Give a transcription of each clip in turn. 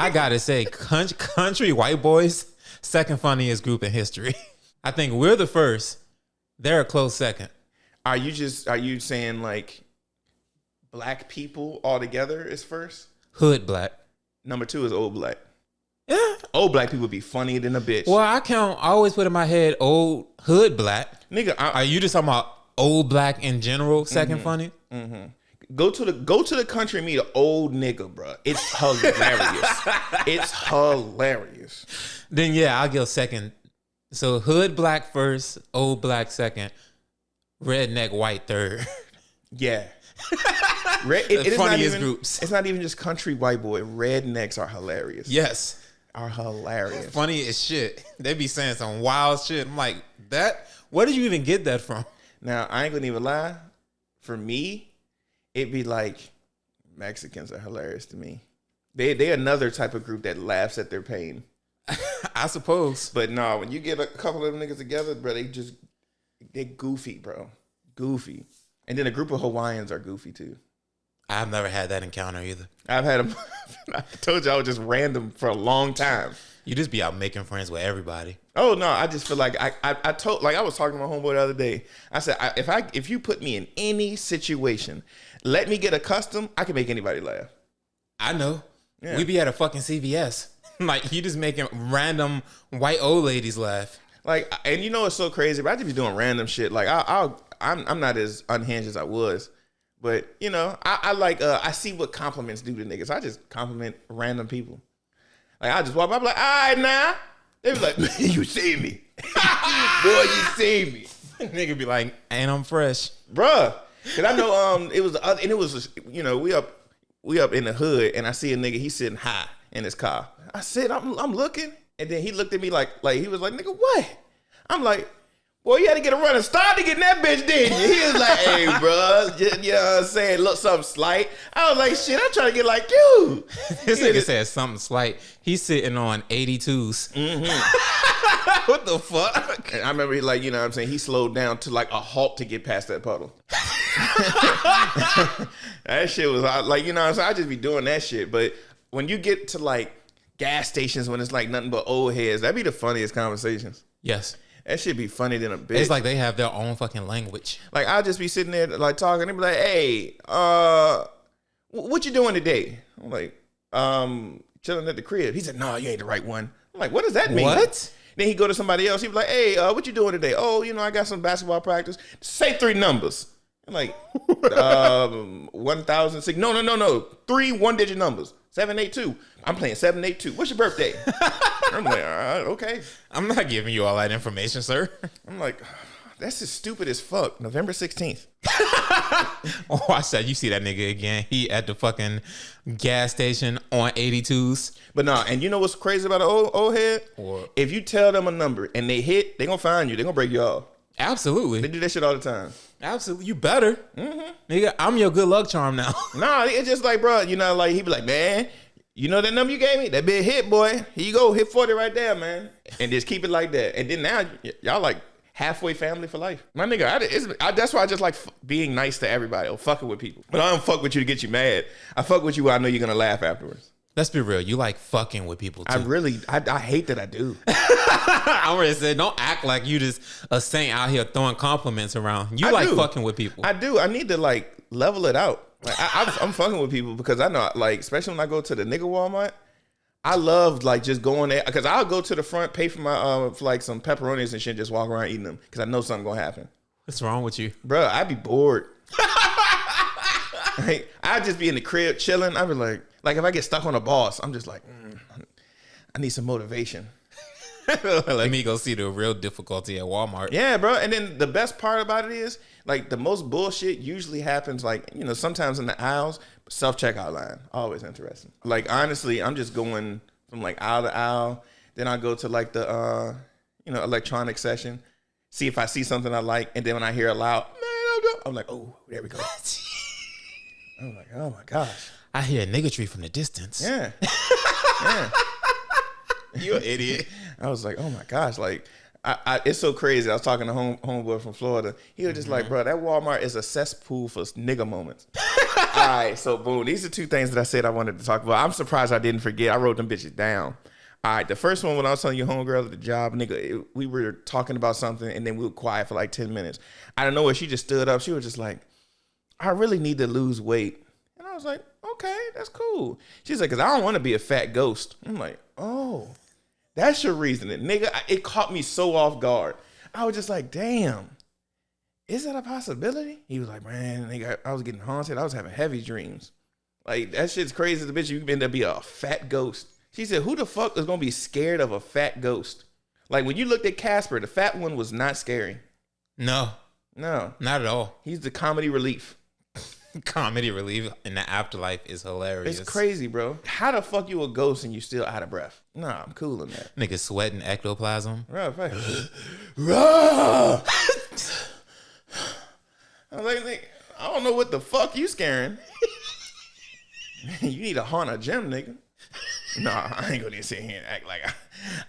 I gotta say, country white boys, second funniest group in history. I think we're the first. They're a close second. Are you saying like black people altogether is first? Hood black. Number 2 is old black. Yeah. Old black people be funnier than a bitch. Well, I always put in my head old hood black. Nigga, are you just talking about old black in general? Second funny. Mm-hmm. Go to the country and meet an old nigga, bro. It's hilarious. It's hilarious. Then yeah, I'll go second. So hood black first, old black second, redneck white third. Yeah. It is funniest groups. It's not even just country white boy. Rednecks are hilarious. Yes. Are hilarious. Funny as shit. They be saying some wild shit. I'm like, where did you even get that from? Now, I ain't gonna even lie. For me, it'd be like Mexicans are hilarious to me. They another type of group that laughs at their pain. I suppose. But no, when you get a couple of them niggas together, bro, they goofy, bro. Goofy. And then a group of Hawaiians are goofy too. I've never had that encounter either. I've had them. I told you I was just random for a long time. You just be out making friends with everybody. Oh no, I just feel like I was talking to my homeboy the other day. I said if you put me in any situation, let me get accustomed, I can make anybody laugh. I know. Yeah. We be at a fucking CVS. Like you just making random white old ladies laugh. Like, and you know what's so crazy? But I just be doing random shit. Like I'm not as unhinged as I was. But, you know, I see what compliments do to niggas. I just compliment random people. Like, I just walk by, I'm like, all right, now. They be like, man, you see me. Boy, you see me. Nigga be like, and I'm fresh. Bruh. Because I know it was, you know, we up in the hood, and I see a nigga, he's sitting high in his car. I said, I'm looking. And then he looked at me like he was like, nigga, what? I'm like, boy, you had to get a running start to get in that bitch, didn't you? He was like, hey, bro, just, you know what I'm saying? Look, something slight. I was like, shit, I'm trying to get like you. This nigga said something slight. He's sitting on 82s. Mm-hmm. What the fuck? And I remember he like, you know what I'm saying? He slowed down to like a halt to get past that puddle. That shit was like, you know what I'm saying? I just be doing that shit. But when you get to like gas stations when it's like nothing but old heads, that'd be the funniest conversations. Yes. That shit be funny than a bitch. It's like they have their own fucking language. Like I'll just be sitting there like talking. They be like, "Hey, what you doing today?" I'm like, chilling at the crib. He said, "No, you ain't the right one." I'm like, "What does that mean?" What? Then he go to somebody else. He be like, "Hey, what you doing today?" "Oh, you know, I got some basketball practice." "Say 3 numbers." I'm like, 1,006. No. 3 one-digit numbers. 782. I'm playing 782. What's your birthday? I'm like, all right, okay. I'm not giving you all that information, sir. I'm like, that's just stupid as fuck. November 16th. Oh, I said, you see that nigga again. He at the fucking gas station on 82s. But no, and you know what's crazy about an old head? What? If you tell them a number and they hit, they gonna find you. They gonna break you off. Absolutely. They do that shit all the time. Absolutely. You better. Mm-hmm. Nigga, I'm your good luck charm now. Nah, it's just like, bro, you know, like, he be like, man, you know that number you gave me? That big hit, boy. Here you go. Hit 40 right there, man. And just keep it like that. And then now, y'all like halfway family for life. My nigga, that's why I just like being nice to everybody or fucking with people. But I don't fuck with you to get you mad. I fuck with you where I know you're going to laugh afterwards. Let's be real. You like fucking with people too. I hate that I do. I already said, don't act like you just a saint out here throwing compliments around. You like fucking with people. I do. I need to like level it out. Like I'm fucking with people because I know, like, especially when I go to the nigga Walmart, I love like just going there because I'll go to the front, pay for my for like some pepperonis and shit, just walk around eating them because I know something gonna happen. What's wrong with you, bro? I'd be bored. Like, I'd just be in the crib chilling. I'd be like if I get stuck on a boss, I'm just like, I need some motivation. Let me go see the real difficulty at Walmart. Yeah, bro. And then the best part about it is, like, the most bullshit usually happens, like, you know, sometimes in the aisles, self-checkout line. Always interesting. Like, honestly, I'm just going from, like, aisle to aisle. Then I go to, like, the, electronic session, see if I see something I like. And then when I hear it loud, I'm like, oh, there we go. I'm like, oh, my gosh. I hear a nigga tree from the distance. Yeah. Yeah. You an idiot. I was like, oh my gosh, like, it's so crazy. I was talking to homeboy from Florida. He was just like, bro, that Walmart is a cesspool for nigga moments. right, so boom. These are two things that I said I wanted to talk about. I'm surprised I didn't forget. I wrote them bitches down. All right, the first one when I was telling your homegirl at the job, nigga, we were talking about something and then we were quiet for like 10 minutes. Out of nowhere, she just stood up. She was just like, I really need to lose weight. And I was like, okay, that's cool. She's like, because I don't want to be a fat ghost. I'm like, oh, that's your reasoning. Nigga, it caught me so off guard. I was just like, damn, is that a possibility? He was like, man, nigga, I was getting haunted. I was having heavy dreams. Like, that shit's crazy. The bitch, you been to be a fat ghost. She said, who the fuck is going to be scared of a fat ghost? Like, when you looked at Casper, the fat one was not scary. No, not at all. He's the comedy relief. Comedy relief in the afterlife is hilarious. It's crazy, bro. How the fuck you a ghost and you still out of breath? Nah, I'm cool on that. Nigga sweating ectoplasm. Right. I was like, I don't know what the fuck you scaring. You need to haunt a gym, nigga. Nah, I ain't gonna sit here and act like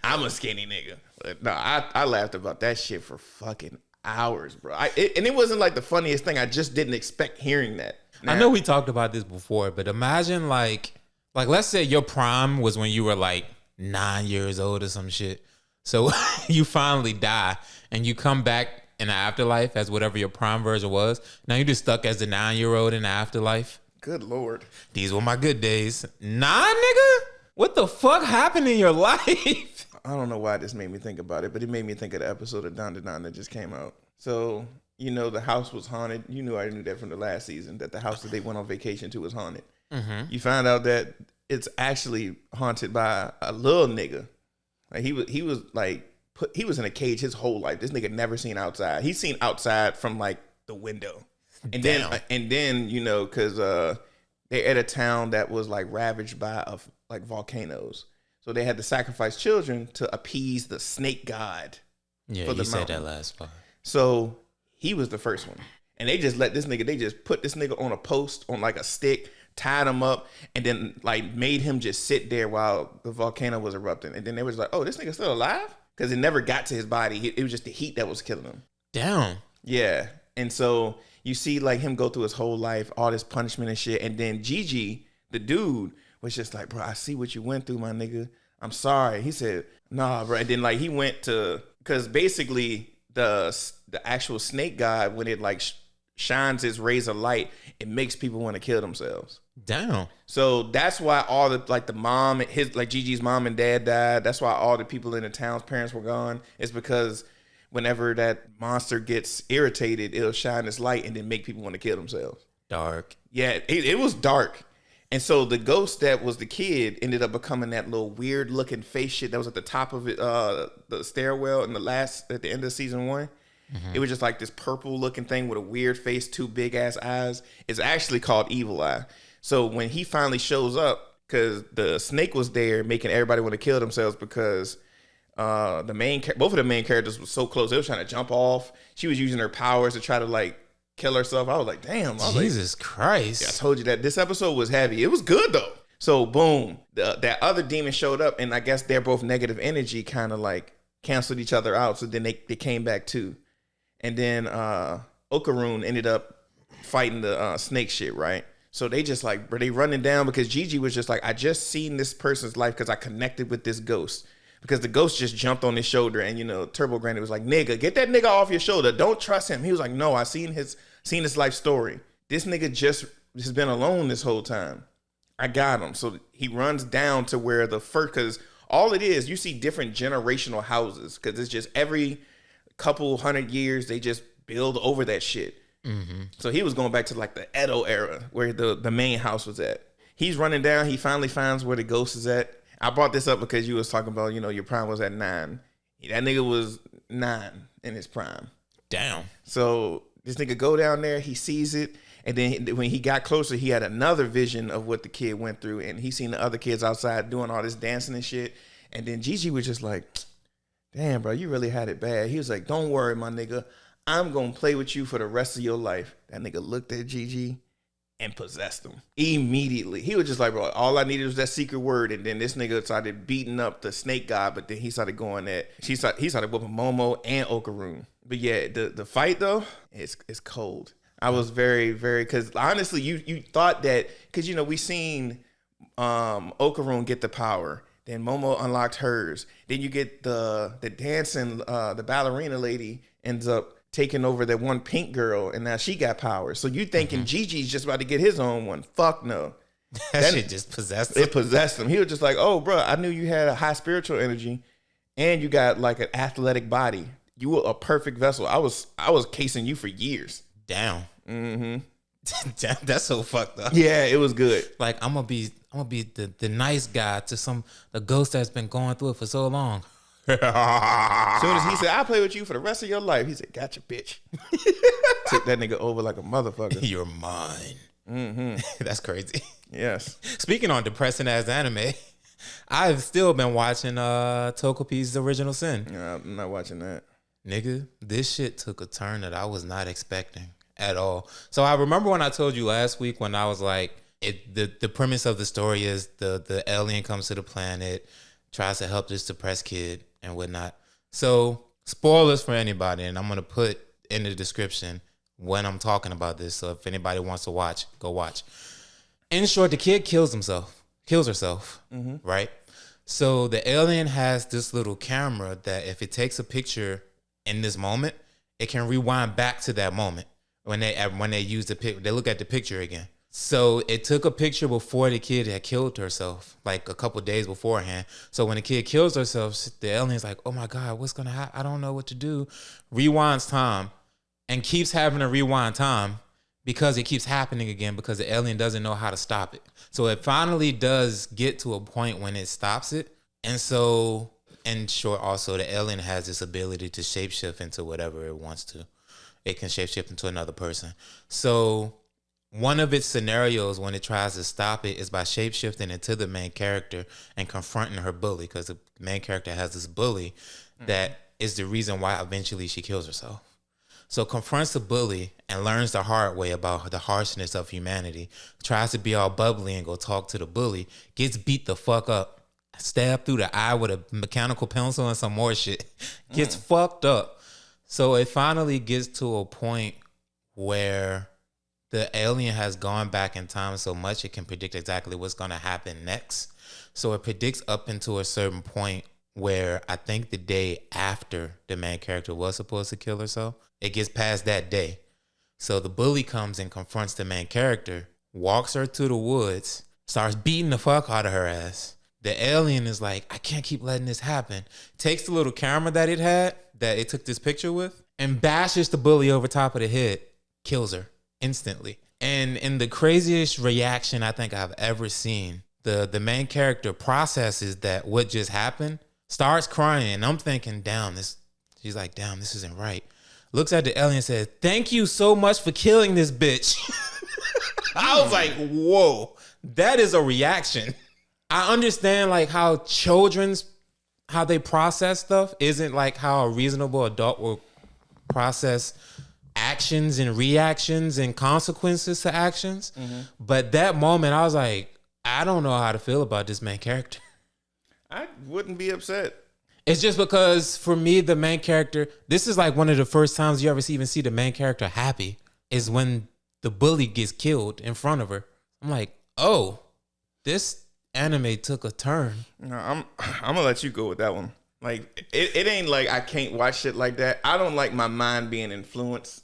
I'm a skinny nigga. But no, I laughed about that shit for fucking hours, bro. And it wasn't like the funniest thing. I just didn't expect hearing that. Now, I know we talked about this before, but imagine like let's say your prime was when you were like 9 years old or some shit. So you finally die and you come back in the afterlife as whatever your prime version was. Now you're just stuck as the 9-year-old in the afterlife. Good Lord. These were my good days. Nah, nigga? What the fuck happened in your life? I don't know why this made me think about it, but it made me think of the episode of Don that just came out. So, you know, the house was haunted. You knew I knew that from the last season, that the house that they went on vacation to was haunted. Mm-hmm. You find out that it's actually haunted by a little nigga. Like he was like he was in a cage his whole life. This nigga never seen outside. He's seen outside from like the window. And then you know, because they're at a town that was like ravaged by like volcanoes, so they had to sacrifice children to appease the snake god. Yeah, you said that last part. So he was the first one, and they just let this nigga. They just put this nigga on a post on like a stick, tied him up, and then like made him just sit there while the volcano was erupting. And then they was like, "Oh, this nigga still alive?" Because it never got to his body. It was just the heat that was killing him. Damn. Yeah, and so you see like him go through his whole life, all this punishment and shit. And then Gigi, the dude, was just like, bro, I see what you went through, my nigga. I'm sorry. He said, nah, bro. And then like he went to, because basically the actual snake god, when it like shines its rays of light, it makes people want to kill themselves. Damn. So that's why all the like the mom, Gigi's mom and dad died. That's why all the people in the town's parents were gone. It's because whenever that monster gets irritated, it'll shine its light and then make people want to kill themselves. Dark. Yeah, it was dark. And so the ghost that was the kid ended up becoming that little weird looking face shit that was at the top of it, the stairwell at the end of season 1. Mm-hmm. It was just like this purple looking thing with a weird face, 2 big ass eyes. It's actually called Evil Eye. So when he finally shows up, because the snake was there making everybody want to kill themselves because both of the main characters were so close. They were trying to jump off. She was using her powers to try to like kill herself. I was like, damn. Jesus Christ. Yeah, I told you that this episode was heavy. It was good though. So boom, that other demon showed up, and I guess they're both negative energy, kind of like canceled each other out. So then they came back too. And then Okarun ended up fighting the snake shit, right? So they just like, they running down because Gigi was just like, I just seen this person's life because I connected with this ghost. Because the ghost just jumped on his shoulder, and you know, Turbo Granny was like, "Nigga, get that nigga off your shoulder. Don't trust him." He was like, "No, I seen his life story. This nigga just has been alone this whole time. I got him." So he runs down to where because all it is, you see different generational houses, because it's just every couple 100 years they just build over that shit. Mm-hmm. So he was going back to like the Edo era where the main house was at. He's running down. He finally finds where the ghost is at. I brought this up because you was talking about, you know, your prime was at 9. That nigga was 9 in his prime. Damn. So this nigga go down there, he sees it, and then when he got closer, he had another vision of what the kid went through, and he seen the other kids outside doing all this dancing and shit. And then Gigi was just like, damn, bro, you really had it bad. He was like, don't worry, my nigga. I'm going to play with you for the rest of your life. That nigga looked at Gigi and possessed him immediately. He was just like, bro, all I needed was that secret word. And then this nigga started beating up the snake god, but then he started going at, he started whooping Momo and Okarun. But yeah, the fight though, it's cold. I was very, very, because honestly, you thought that, because, we seen Okaroon get the power. Then Momo unlocked hers. Then you get the dancing, the ballerina lady ends up taking over that one pink girl, and now she got power. So you thinking Gigi's just about to get his own one. Fuck no. That shit just possessed him. It possessed him. He was just like, oh, bro, I knew you had a high spiritual energy and you got like an athletic body. You were a perfect vessel. I was casing you for years. Damn. Mm-hmm. Damn, that's so fucked up. Yeah, it was good. Like, I'm gonna be the nice guy to the ghost that's been going through it for so long. As soon as he said, I'll play with you for the rest of your life, he said, gotcha, bitch. Took that nigga over like a motherfucker. You're mine. Mm-hmm. That's crazy. Yes. Speaking on depressing ass anime, I've still been watching Takopi's Original Sin. Yeah, I'm not watching that. Nigga, this shit took a turn that I was not expecting at all. So I remember when I told you last week when I was like, the premise of the story is the alien comes to the planet, tries to help this depressed kid and whatnot. So spoilers for anybody, and I'm gonna put in the description when I'm talking about this. So if anybody wants to watch, go watch. In short, the kid kills herself, right? So the alien has this little camera that if it takes a picture in this moment, it can rewind back to that moment when they use the pic. They look at the picture again. So it took a picture before the kid had killed herself, like a couple days beforehand. So when the kid kills herself, the alien's like, oh my God, what's going to happen? I don't know what to do. Rewinds time and keeps having to rewind time because it keeps happening again because the alien doesn't know how to stop it. So it finally does get to a point when it stops it. And so, in short, also, the alien has this ability to shapeshift into whatever it wants to. It can shapeshift into another person. So one of its scenarios when it tries to stop it is by shapeshifting into the main character and confronting her bully, because the main character has this bully that is the reason why eventually she kills herself. So confronts the bully and learns the hard way about the harshness of humanity, tries to be all bubbly and go talk to the bully, gets beat the fuck up, stabbed through the eye with a mechanical pencil and some more shit, gets fucked up. So it finally gets to a point where the alien has gone back in time so much it can predict exactly what's going to happen next. So it predicts up into a certain point where I think the day after the main character was supposed to kill herself, it gets past that day. So the bully comes and confronts the main character, walks her to the woods, starts beating the fuck out of her ass. The alien is like, I can't keep letting this happen. Takes the little camera that it had, that it took this picture with, and bashes the bully over top of the head, kills her instantly. And in the craziest reaction I think I've ever seen, the main character processes that what just happened, starts crying, and I'm thinking, she's like, damn, this isn't right. Looks at the alien and says, thank you so much for killing this bitch. I was like, whoa, that is a reaction. I understand like how how they process stuff isn't like how a reasonable adult will process actions and reactions and consequences to actions. But that moment I was like, I don't know how to feel about this main character. I wouldn't be upset. It's just because for me, the main character, this is like one of the first times you ever even see the main character happy is when the bully gets killed in front of her. I'm like, oh, this anime took a turn. No, I'm gonna let you go with that one. Like it ain't like I can't watch shit like that. I don't like my mind being influenced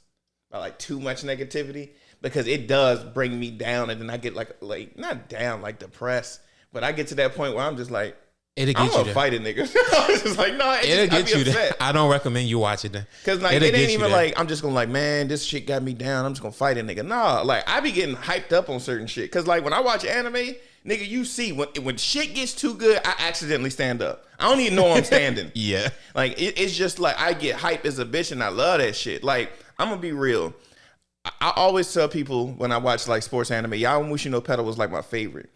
by like too much negativity because it does bring me down, and then I get like not down, like depressed, but I get to that point where I'm just like, I'm gonna fight a nigga. I was just like, no, it'll get you there. I don't recommend you watch it then. Cause like it ain't even like I'm just gonna like, man, this shit got me down, I'm just gonna fight a nigga. Nah, like I be getting hyped up on certain shit. Cause like when I watch anime, nigga, you see when shit gets too good, I accidentally stand up. I don't even know I'm standing. Yeah. Like it's just like I get hyped as a bitch and I love that shit. Like I'm gonna be real. I always tell people when I watch like sports anime, Yaoi Mushino Pedal was like my favorite.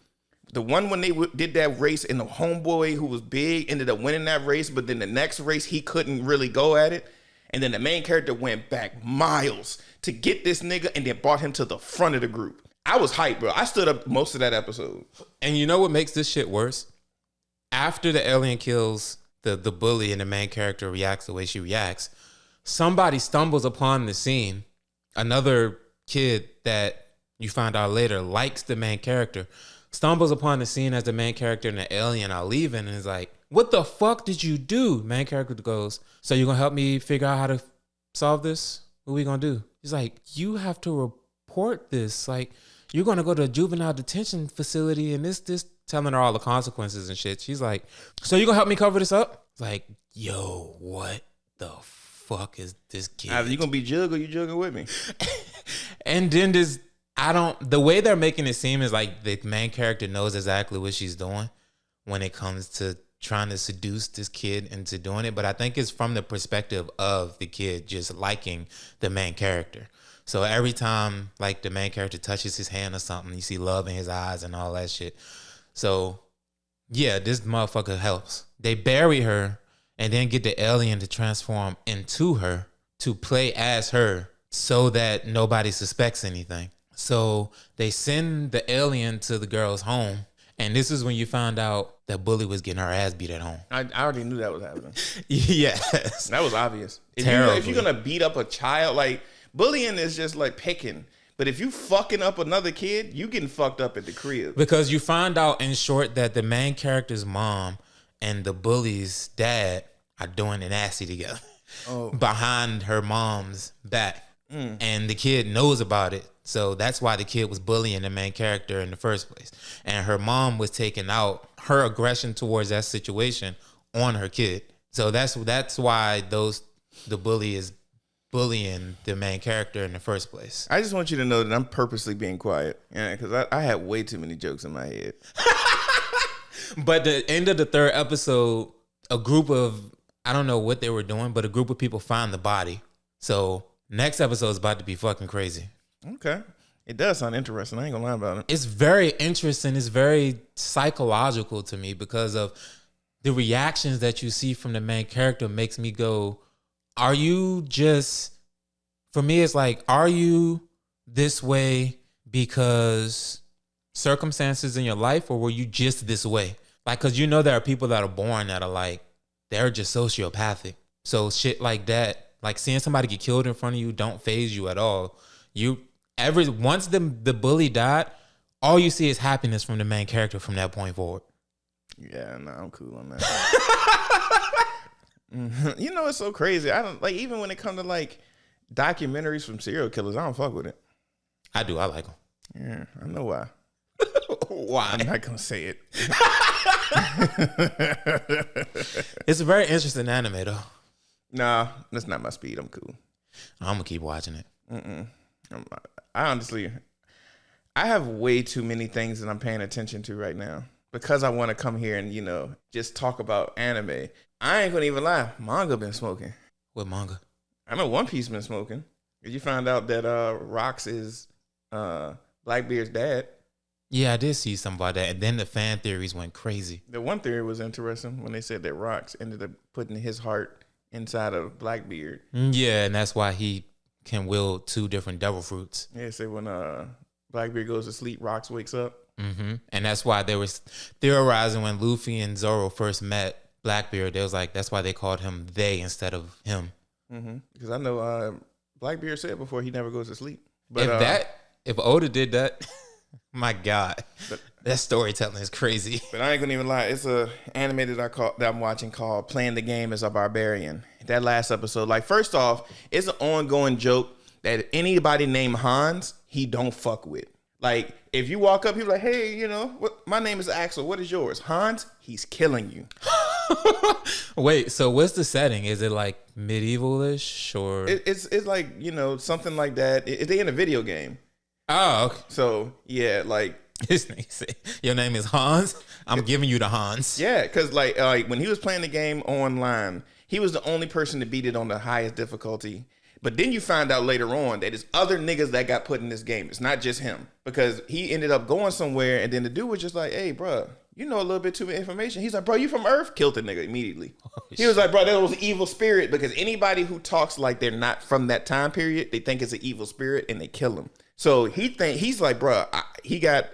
The one when they did that race and the homeboy who was big ended up winning that race, but then the next race he couldn't really go at it. And then the main character went back miles to get this nigga and then brought him to the front of the group. I was hyped, bro. I stood up most of that episode. And you know what makes this shit worse? After the alien kills the bully and the main character reacts the way she reacts, somebody stumbles upon the scene, another kid that you find out later likes the main character, stumbles upon the scene as the main character and the alien are leaving and is like, what the fuck did you do? Main character goes, so you're going to help me figure out how to solve this? What are we going to do? He's like, you have to report this. Like, you're going to go to a juvenile detention facility and this, telling her all the consequences and shit. She's like, so you going to help me cover this up? It's like, yo, what the fuck is this kid? Either you going to be jug or you jugging with me. And then the way they're making it seem is like the main character knows exactly what she's doing when it comes to trying to seduce this kid into doing it. But I think it's from the perspective of the kid just liking the main character. So every time like the main character touches his hand or something, you see love in his eyes and all that shit. So yeah, this motherfucker helps. They bury her and then get the alien to transform into her to play as her so that nobody suspects anything. So they send the alien to the girl's home. And this is when you find out that Bully was getting her ass beat at home. I already knew that was happening. Yes. That was obvious. If you're going to beat up a child, like bullying is just like picking. But if you fucking up another kid, you getting fucked up at the crib. Because you find out in short that the main character's mom and the bully's dad are doing the nasty together behind her mom's back. And the kid knows about it. So that's why the kid was bullying the main character in the first place. And her mom was taking out her aggression towards that situation on her kid. So that's why the bully is bullying the main character in the first place. I just want you to know that I'm purposely being quiet. Yeah, because I had way too many jokes in my head. But the end of the third episode, a group of, I don't know what they were doing, but a group of people find the body. So next episode is about to be fucking crazy. Okay. It does sound interesting. I ain't gonna lie about it. It's very interesting. It's very psychological to me because of the reactions that you see from the main character makes me go, are you just, for me, it's like, are you this way because circumstances in your life or were you just this way? Like, cause you know, there are people that are born that are like, they're just sociopathic. So shit like that, like seeing somebody get killed in front of you don't faze you at all. Once the bully died, all you see is happiness from the main character from that point forward. Yeah, no, I'm cool on that. You know, it's so crazy. I don't like, even when it comes to like documentaries from serial killers, I don't fuck with it. I do. I like them. Yeah, I know why. Why? I'm not gonna say it. It's a very interesting anime, though. Nah, that's not my speed. I'm cool. I'm gonna keep watching it. I honestly, I have way too many things that I'm paying attention to right now because I want to come here and, you know, just talk about anime. I ain't gonna even lie. Manga been smoking. What manga? I know One Piece been smoking. Did you find out that Rox is Blackbeard's dad? Yeah, I did see something about that. And then the fan theories went crazy. The one theory was interesting when they said that Rox ended up putting his heart inside of Blackbeard. Yeah, and that's why he can wield two different devil fruits. Yeah, say when Blackbeard goes to sleep, Rox wakes up. Mm-hmm. And that's why they were theorizing when Luffy and Zoro first met Blackbeard. They was like, that's why they called him they instead of him. Because I know Blackbeard said before he never goes to sleep. But if Oda did that, my God, that storytelling is crazy. But I ain't gonna even lie. It's a anime that I'm watching called "Playing the Game as a Barbarian." That last episode, like, first off, it's an ongoing joke that anybody named Hans, he don't fuck with. Like, if you walk up, he's like, "Hey, you know, my name is Axel. What is yours?" Hans, he's killing you. Wait, so what's the setting? Is it like medieval-ish or? It's like, you know, something like that. They in a video game. Oh, okay. So yeah, like his name say, your name is Hans. I'm giving you the Hans. Yeah, because like when he was playing the game online, he was the only person to beat it on the highest difficulty. But then you find out later on that it's other niggas that got put in this game. It's not just him, because he ended up going somewhere, and then the dude was just like, "Hey, bro, you know a little bit too much information." He's like, "Bro, you from Earth?" Killed the nigga immediately. He was like, "Bro, that was an evil spirit," because anybody who talks like they're not from that time period, they think it's an evil spirit and they kill him. So he's like, "Bro, he got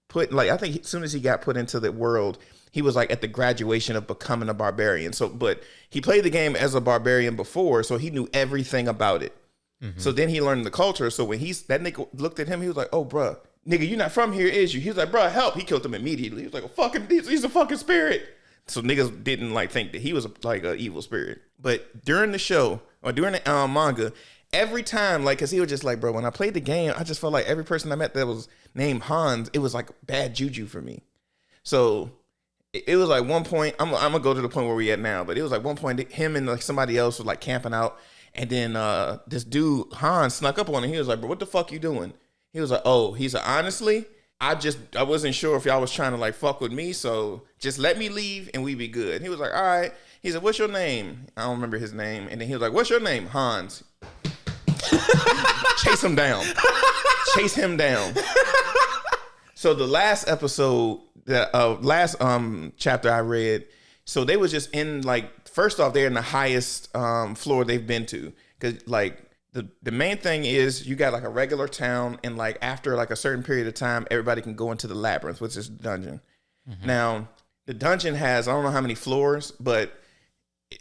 put, like, I think as soon as he got put into the world, he was like at the graduation of becoming a barbarian." So, but he played the game as a barbarian before, so he knew everything about it. So then he learned the culture. So when that nigga looked at him, he was like, "Oh, bruh, nigga, you not from here, is you?" He was like, "Bruh, help!" He killed him immediately. He was like, "A fucking, he's a fucking spirit." So niggas didn't like think that he was like an evil spirit. But during the show or during the manga, every time, like, cause he was just like, "Bro, when I played the game, I just felt like every person I met that was named Hans, it was like bad juju for me." So it was like one point, I'm gonna go to the point where we at now, but it was like one point him and like somebody else was like camping out, and then this dude Hans snuck up on him. He was like, "Bro, what the fuck you doing?" He was like, "Oh," he's like, "Honestly, I wasn't sure if y'all was trying to like fuck with me, so just let me leave and we be good." And he was like, "All right." He said, "What's your name?" I don't remember his name. And then he was like, "What's your name?" "Hans." Chase him down. Chase him down. So the last episode, the last chapter I read, so they was just in like, first off, they're in the highest floor they've been to. Cause like the main thing is you got like a regular town, and like after like a certain period of time, everybody can go into the labyrinth, which is the dungeon. Now the dungeon has, I don't know how many floors, but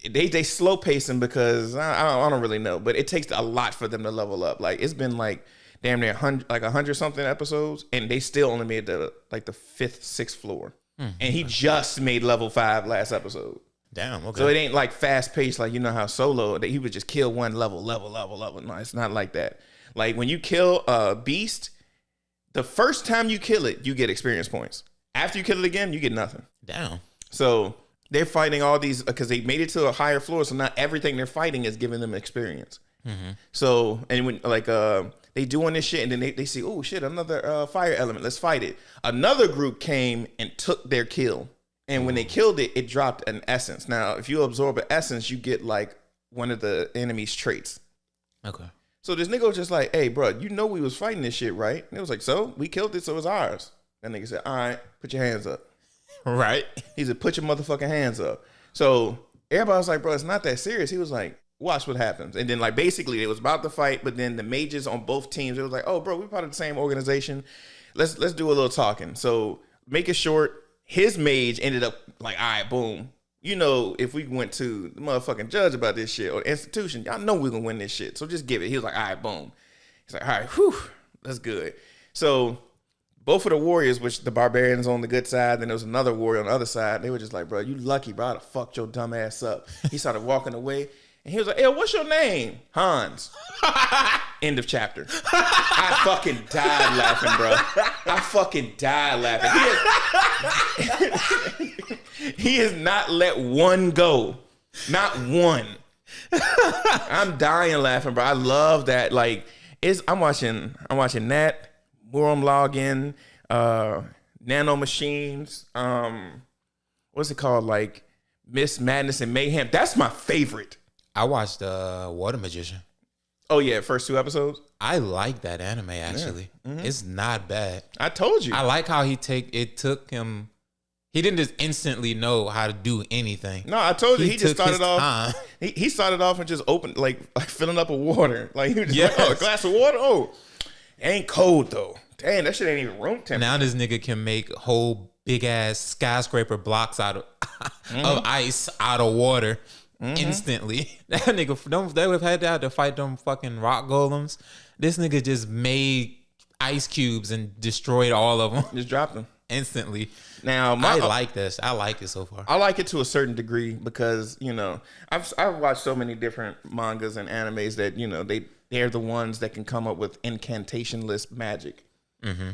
they slow pacing because I don't really know, but it takes a lot for them to level up. Like it's been like damn near 100 something episodes, and they still only made the 5th, 6th floor. And he just made level 5 last episode. Damn. Okay. So it ain't like fast paced, like you know how Solo that he would just kill one level. No, it's not like that. Like when you kill a beast, the first time you kill it, you get experience points. After you kill it again, you get nothing. Damn. So they're fighting all these because they made it to a higher floor, so not everything they're fighting is giving them experience. So, and when like they doing this shit, and then they see, oh shit, another fire element, let's fight it. Another group came and took their kill, and when they killed it, it dropped an essence. Now, if you absorb an essence, you get like one of the enemy's traits. Okay. So this nigga was just like, "Hey, bro, you know we was fighting this shit, right?" And it was like, "So we killed it, so it's ours." That nigga said, "All right, put your hands up." Right. He said, "Put your motherfucking hands up." So everybody was like, "Bro, it's not that serious." He was like, "Watch what happens." And then like basically it was about to fight, but then the mages on both teams, it was like, "Oh, bro, we're part of the same organization. Let's do a little talking." So make it short, his mage ended up like, "All right, boom. You know, if we went to the motherfucking judge about this shit or the institution, y'all know we're gonna win this shit. So just give it." He was like, "All right, boom." He's like, "All right, whew, that's good." So both of the warriors, which the barbarians on the good side, then there was another warrior on the other side, they were just like, "Bro, you lucky, bro. I'd have fucked your dumb ass up." He started walking away, and he was like, "Hey, what's your name?" "Hans." End of chapter. I fucking died laughing, bro. I fucking died laughing. He has not let one go. Not one. I'm dying laughing, bro. I love that. Like, I'm watching that. Worm Login, Nano Machines, what's it called? Like Miss Madness and Mayhem. That's my favorite. I watched Water Magician. Oh yeah, first 2 episodes. I like that anime actually. Yeah. It's not bad. I told you. I like how it took him. He didn't just instantly know how to do anything. No, I told you. He just started off. Time. He started off and just opened like filling up with water. Like he was just like, "Oh, a glass of water. Oh, ain't cold though. Damn, that shit ain't even room temperature." Now this nigga can make whole big ass skyscraper blocks out of of ice out of water instantly. That nigga, they would have had to fight them fucking rock golems. This nigga just made ice cubes and destroyed all of them. Just dropped them Instantly. Now I like this. I like it so far. I like it to a certain degree because, you know, I've watched so many different mangas and animes that, you know, they're the ones that can come up with incantationless magic.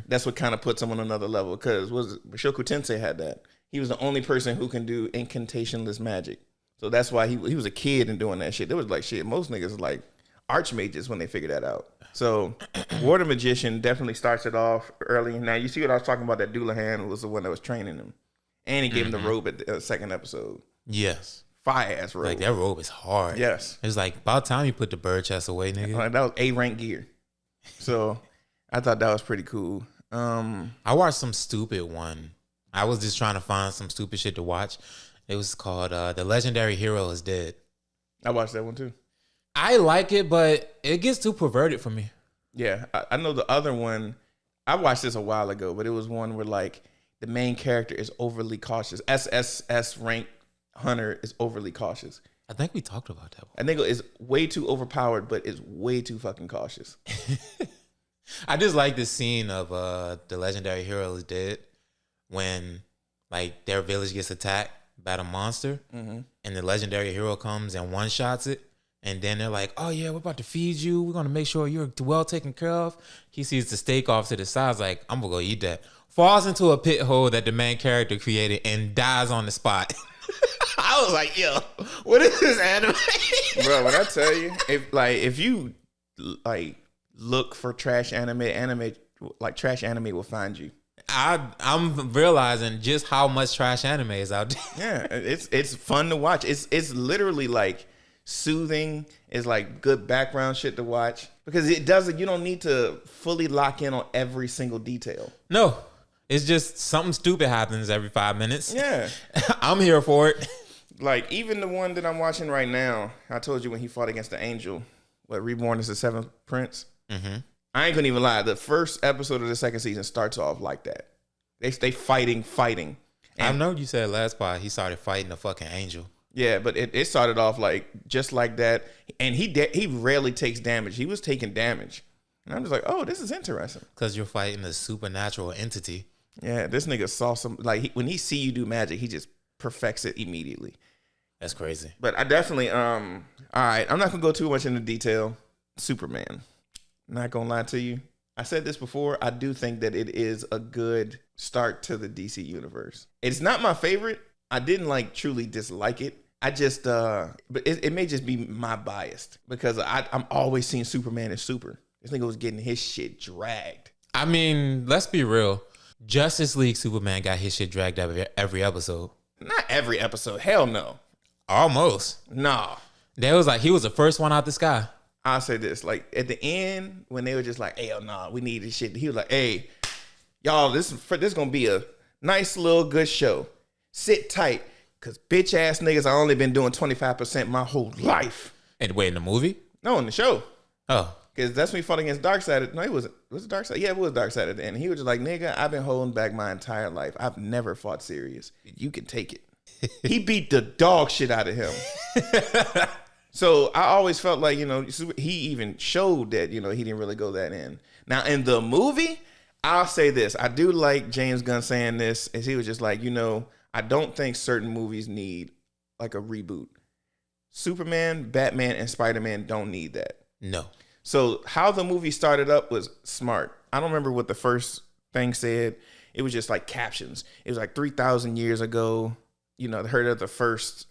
That's what kind of puts them on another level. Because Shoku Tensei had that. He was the only person who can do incantationless magic. So that's why he was a kid and doing that shit. There was like shit. Most niggas like archmages when they figured that out. So Water Magician definitely starts it off early. Now you see what I was talking about. That Doulahan was the one that was training him, and he gave him the robe at the second episode. Yes. Fire ass robe. Like that robe is hard. Yes. It's like about time you put the bird chest away, nigga. Like, that was A rank gear. So I thought that was pretty cool. I watched some stupid one. I was just trying to find some stupid shit to watch. It was called The Legendary Hero is Dead. I watched that one too. I like it, but it gets too perverted for me. Yeah, I know the other one. I watched this a while ago, but it was one where like the main character is overly cautious. SSS rank hunter is overly cautious. I think we talked about that one. I think it's way too overpowered, but it's way too fucking cautious. I just like the scene of the legendary hero is dead when like their village gets attacked by the monster, and the legendary hero comes and one shots it, and then they're like, "Oh yeah, we're about to feed you. We're gonna make sure you're well taken care of." He sees the steak off to the side, he's like, "I'm gonna go eat that." Falls into a pit hole that the main character created and dies on the spot. I was like, "Yo, what is this anime?" Bro, when I tell you, if you like look for trash anime trash anime will find you. I'm realizing just how much trash anime is out there. Yeah, it's fun to watch. It's literally like soothing. It's like good background shit to watch because it doesn't. You don't need to fully lock in on every single detail. No, it's just something stupid happens every 5 minutes. Yeah, I'm here for it. Like even the one that I'm watching right now. I told you when he fought against the angel. What Reborn is the Seventh Prince. Mm-hmm. I ain't gonna even lie. The first episode of the second season starts off like that. They fighting. And I know you said last part he started fighting the fucking angel. Yeah, but it started off like just like that, and he rarely takes damage. He was taking damage, and I'm just like, oh, this is interesting. Because you're fighting a supernatural entity. Yeah, this nigga saw some when he see you do magic, he just perfects it immediately. That's crazy. But I definitely all right. I'm not gonna go too much into detail. Superman. Not gonna lie to you. I said this before. I do think that it is a good start to the DC universe. It's not my favorite. I didn't truly dislike it. I just but it may just be my bias because I'm always seeing Superman as super. This nigga was getting his shit dragged. I mean, let's be real. Justice League Superman got his shit dragged every episode. Not every episode. Hell no. Almost. Nah. There was he was the first one out the sky. I'll say this, at the end when they were just like, hell nah, we need this shit. He was like, hey, y'all, this is gonna be a nice little good show. Sit tight, cause bitch ass niggas I only been doing 25% my whole life. And wait, in the movie? No, in the show. Oh. Cause that's when he fought against Darkseid. No, it wasn't. Was it Darkseid? Yeah, it was Darkseid at the end. He was just like, nigga, I've been holding back my entire life. I've never fought serious. You can take it. He beat the dog shit out of him. So I always felt like, he even showed that, he didn't really go that in. Now, in the movie, I'll say this. I do like James Gunn saying this, as he was just like, I don't think certain movies need like a reboot. Superman, Batman, and Spider-Man don't need that. No. So how the movie started up was smart. I don't remember what the first thing said. It was just like captions. It was like 3,000 years ago. Heard of the first...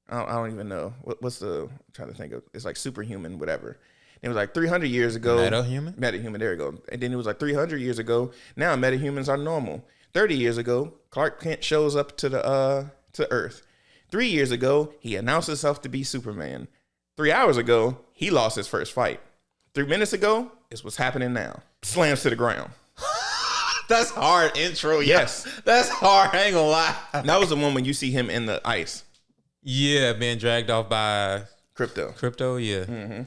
I don't even know. What's I'm trying to think of. It's like superhuman, whatever. It was like 300 years ago. Metahuman? Metahuman, there we go. And then it was like 300 years ago. Now metahumans are normal. 30 years ago, Clark Kent shows up to Earth. 3 years ago, he announced himself to be Superman. 3 hours ago, he lost his first fight. 3 minutes ago, it's what's happening now. Slams to the ground. That's hard intro. Yes. That's hard. I ain't gonna lie. That was the one when you see him in the ice. Yeah, being dragged off by Crypto, yeah. Mm-hmm.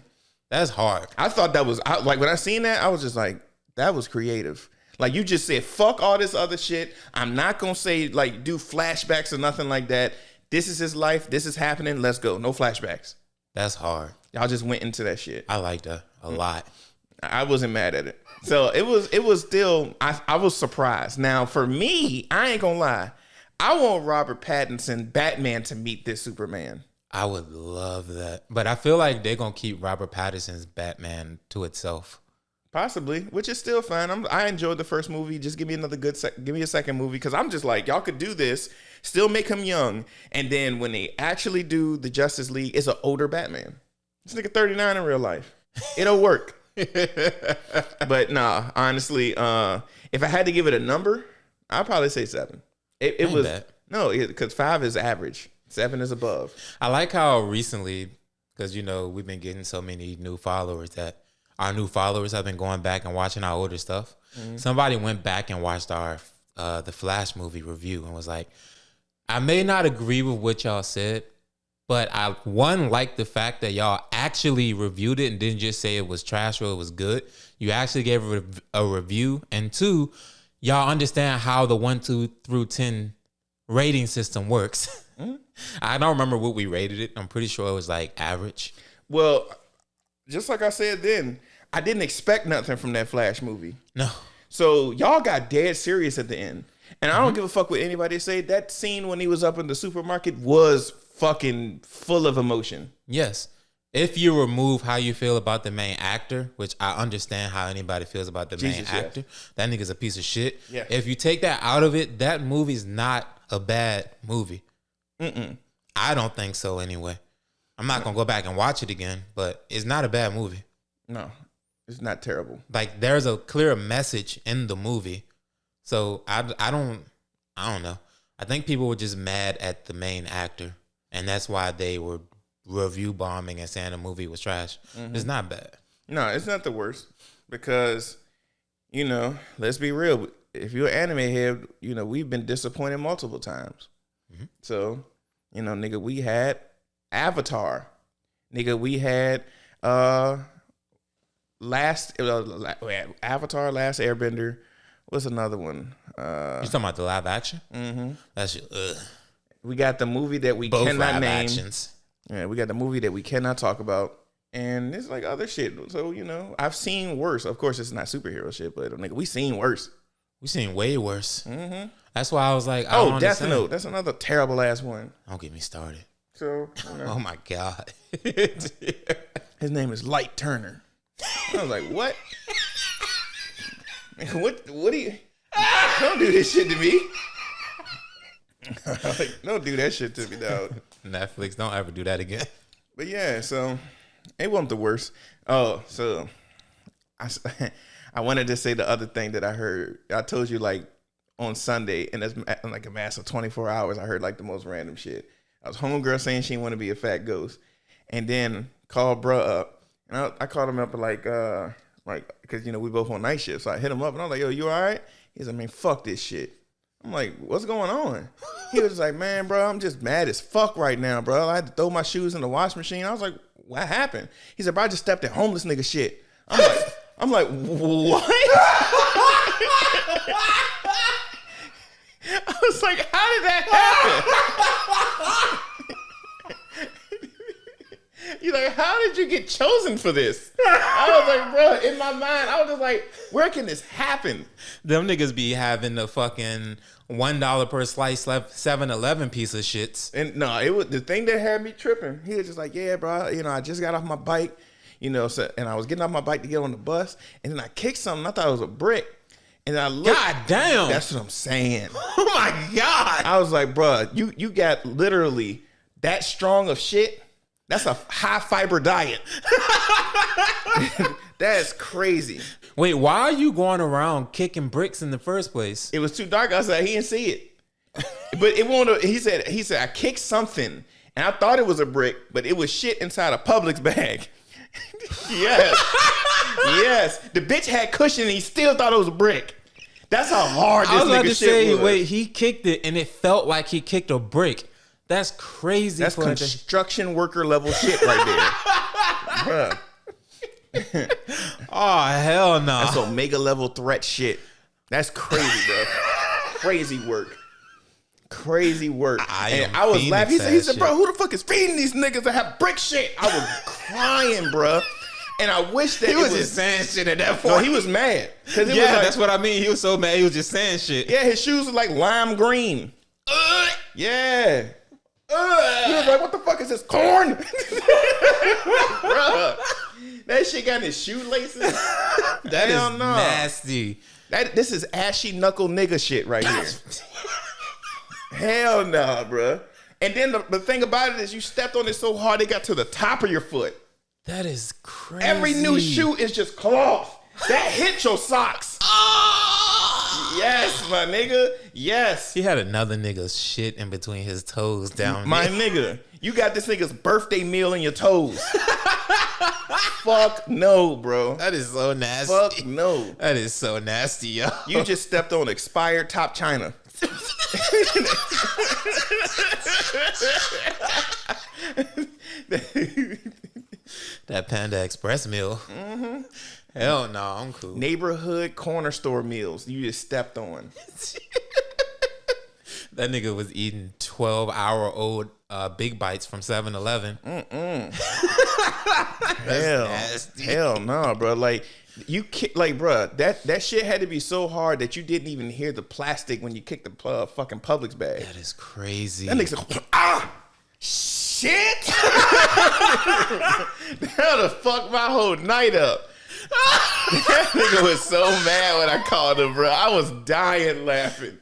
That's hard. I thought that was, when I seen that, I was just like, that was creative. Like, you just said, fuck all this other shit. I'm not going to say, do flashbacks or nothing like that. This is his life. This is happening. Let's go. No flashbacks. That's hard. Y'all just went into that shit. I like that a lot. I wasn't mad at it. So, it was still, I was surprised. Now, for me, I ain't going to lie. I want Robert Pattinson, Batman, to meet this Superman. I would love that. But I feel like they're going to keep Robert Pattinson's Batman to itself. Possibly, which is still fine. I enjoyed the first movie. Just give me another give me a second movie. Because I'm just like, y'all could do this, still make him young. And then when they actually do the Justice League, it's an older Batman. This nigga 39 in real life. It'll work. But nah, honestly, if I had to give it a number, I'd probably say 7. It was bad. No, because 5 is average. 7 is above. I like how recently, because we've been getting so many new followers that our new followers have been going back and watching our older stuff. Mm-hmm. Somebody went back and watched our the Flash movie review and was like, I may not agree with what y'all said, but I like the fact that y'all actually reviewed it and didn't just say it was trash or it was good. You actually gave a review, and 2, y'all understand how the 1, 2 through 10 rating system works. I don't remember what we rated it. I'm pretty sure it was like average. Well, just like I said then, I didn't expect nothing from that Flash movie. No. So y'all got dead serious at the end. And I don't give a fuck what anybody say. That scene when he was up in the supermarket was fucking full of emotion. Yes. If you remove how you feel about the main actor, which I understand how anybody feels about the main actor, that nigga's a piece of shit. Yeah. If you take that out of it, that movie's not a bad movie. I don't think so anyway. I'm not going to go back and watch it again, but it's not a bad movie. No, it's not terrible. Like, there's a clear message in the movie. So I don't know. I think people were just mad at the main actor, and that's why they were review bombing and saying the movie was trash. It's not bad. No, it's not the worst because, let's be real. If you're an anime head, we've been disappointed multiple times. So, nigga, we had Avatar. Nigga, we had Avatar, Last Airbender. What's another one? You talking about the live action? That shit. We got the movie that we Both cannot live name. actions. Yeah, we got the movie that we cannot talk about. And it's like other shit. So, I've seen worse. Of course, it's not superhero shit, but nigga, we seen worse. We seen way worse. That's why I was like, oh, Death Note. That's another terrible ass one. Don't get me started. So, Oh my God. His name is Light Turner. I was like, what? What do you... Don't do this shit to me. Like, don't do that shit to me, dog. Netflix, don't ever do that again. But yeah, so it wasn't the worst. Oh, so I wanted to say the other thing that I heard. I told you like on Sunday, and that's like a massive 24 hours. I heard like the most random shit. I was homegirl saying she didn't want to be a fat ghost, and then called bruh up, and I called him up like because we both on night shift, so I hit him up and I was like, yo, you all right? He's like, man, fuck this shit. I'm like, what's going on? He was like, man, bro, I'm just mad as fuck right now, bro. I had to throw my shoes in the wash machine. I was like, what happened? He said, bro, I just stepped in homeless nigga shit. I'm like, what? I was like, how did that happen? You're like, how did you get chosen for this? I was like, bro, in my mind, I was just like, where can this happen? Them niggas be having the fucking $1 per slice 7-Eleven piece of shits. And no, it was the thing that had me tripping. He was just like, yeah, bro, I just got off my bike, and I was getting off my bike to get on the bus, and then I kicked something. I thought it was a brick. And I looked. God damn. That's what I'm saying. Oh my God. I was like, bro, you got literally that strong of shit. That's a high fiber diet. That's crazy. Wait, why are you going around kicking bricks in the first place? It was too dark outside. He didn't see it. But it won't. He said I kicked something, and I thought it was a brick, but it was shit inside a Publix bag. Yes. The bitch had cushion, and he still thought it was a brick. That's how hard this I was about nigga to shit say, was. wait, he kicked it, and it felt like he kicked a brick. That's crazy. That's construction worker level shit right there. Bruh. Oh, hell no. That's Omega level threat shit. That's crazy, bro. Crazy work. Crazy work. I was laughing. He said, bro, who the fuck is feeding these niggas that have brick shit? I was crying, bro. And I wish that he was just saying shit at that point. No, he was mad. Yeah, was like, that's what I mean. He was so mad. He was just saying shit. Yeah, his shoes were like lime green. Yeah. He was like, what the fuck is this, corn? Bruh, that shit got in his shoelaces. That is nasty. This is ashy knuckle nigga shit right here. Hell nah, bruh. And then the thing about it is you stepped on it so hard it got to the top of your foot. That is crazy. Every new shoe is just cloth. That hit your socks. Yes, my nigga. Yes. He had another nigga's shit in between his toes down my there. Nigga, you got this nigga's birthday meal in your toes. Fuck no, bro. That is so nasty. Fuck no. That is so nasty, yo. You just stepped on expired Top China. That Panda Express meal. Mm-hmm. Hell no, I'm cool. Neighborhood corner store meals you just stepped on. That nigga was eating 12-hour-old Big Bites from 7-Eleven. Hell no, bro. Like bro, that shit had to be so hard that you didn't even hear the plastic when you kicked the fucking Publix bag. That is crazy. That nigga said, shit. That would have fucked my whole night up. That nigga was so mad when I called him, bro. I was dying laughing.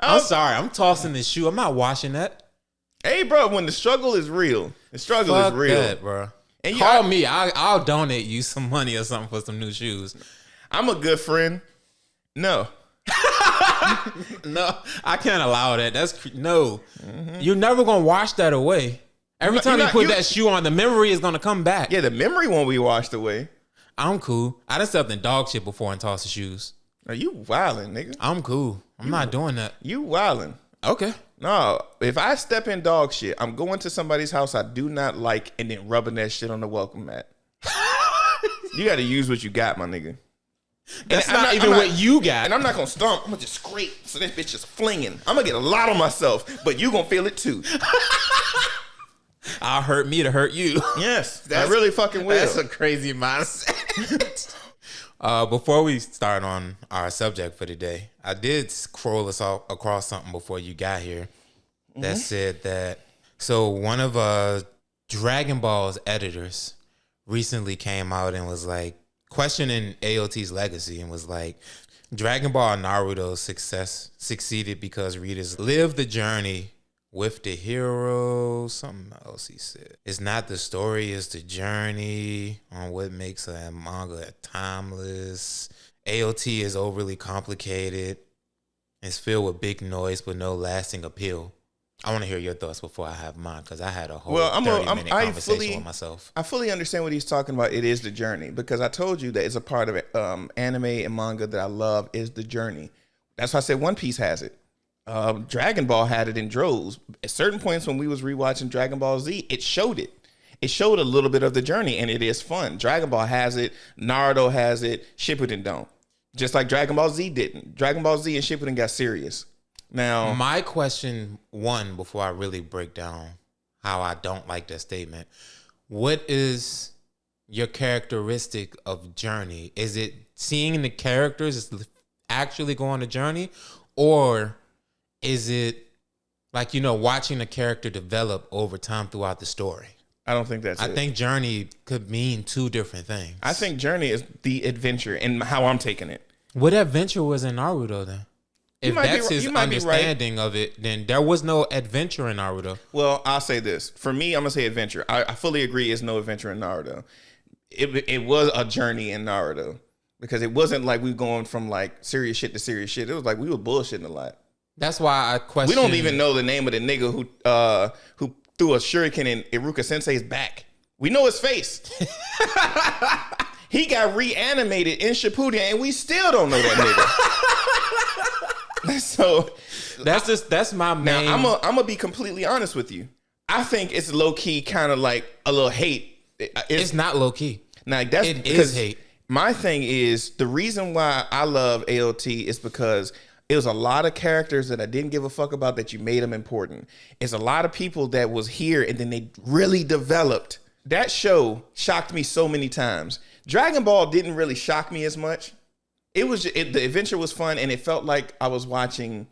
I'm sorry. I'm tossing this shoe. I'm not washing that. Hey, bro, when the struggle is real, Fuck that, bro. And call me. I'll donate you some money or something for some new shoes. I'm a good friend. No. No, I can't allow that. No. Mm-hmm. You're never going to wash that away. Every time you put that shoe on, the memory is going to come back. Yeah, the memory won't be washed away. I'm cool. I done stepped in dog shit before and tossed the shoes. Are you wildin', nigga? I'm cool. I'm not doing that. You wildin'. Okay. No, if I step in dog shit, I'm going to somebody's house I do not like and then rubbing that shit on the welcome mat. You got to use what you got, my nigga. That's not even what you got. And I'm not going to stomp. I'm going to just scrape so this bitch is flinging. I'm going to get a lot on myself, but you going to feel it too. I'll hurt me to hurt you. Yes, I really fucking will. That's a crazy mindset. Before we start on our subject for today, I did scroll us across something before you got here that said that. So one of Dragon Ball's editors recently came out and was like questioning AOT's legacy and was like, Dragon Ball Naruto's success succeeded because readers lived the journey with the hero. Something else he said. It's not the story, it's the journey on what makes a manga timeless. AOT is overly complicated. It's filled with big noise but no lasting appeal. I want to hear your thoughts before I have mine because I had a whole 30-minute conversation with myself. I fully understand what he's talking about. It is the journey because I told you that it's a part of anime and manga that I love is the journey. That's why I said One Piece has it. Dragon Ball had it in droves. At certain points when we was rewatching Dragon Ball Z, it showed it. It showed a little bit of the journey, and it is fun. Dragon Ball has it. Naruto has it. Shippuden don't. Just like Dragon Ball Z didn't. Dragon Ball Z and Shippuden got serious. Now, my question, one, before I really break down how I don't like that statement, what is your characteristic of journey? Is it seeing the characters actually go on a journey, or is it like, watching the character develop over time throughout the story? I don't think that's it. I think journey could mean two different things. I think journey is the adventure and how I'm taking it. What adventure was in Naruto then? If that's his understanding of it, then there was no adventure in Naruto. Well, I'll say this. For me, I'm going to say adventure. I fully agree there's no adventure in Naruto. It was a journey in Naruto because it wasn't like we were going from like serious shit to serious shit. It was like we were bullshitting a lot. That's why I question. We don't even know the name of the nigga who threw a shuriken in Iruka Sensei's back. We know his face. He got reanimated in Shippuden, and we still don't know that nigga. So that's my main. Now I'm gonna be completely honest with you. I think it's low key, kind of like a little hate. It's not low key. Now it is hate. My thing is the reason why I love AOT is because it was a lot of characters that I didn't give a fuck about that you made them important. It's a lot of people that was here and then they really developed. That show shocked me so many times. Dragon Ball didn't really shock me as much. It was the adventure was fun and it felt like I was watching,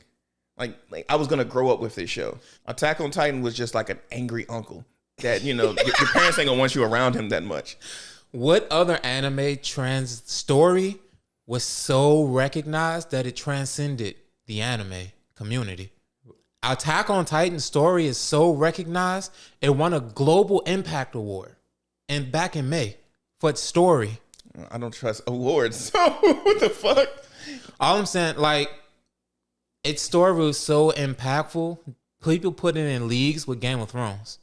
like I was gonna grow up with this show. Attack on Titan was just like an angry uncle that your parents ain't gonna want you around him that much. What other anime story was so recognized that it transcended the anime community? Attack on Titan story is so recognized it won a Global Impact Award, and back in May for its story. I don't trust awards. So what the fuck? All I'm saying, like, its story was so impactful. People put it in leagues with Game of Thrones.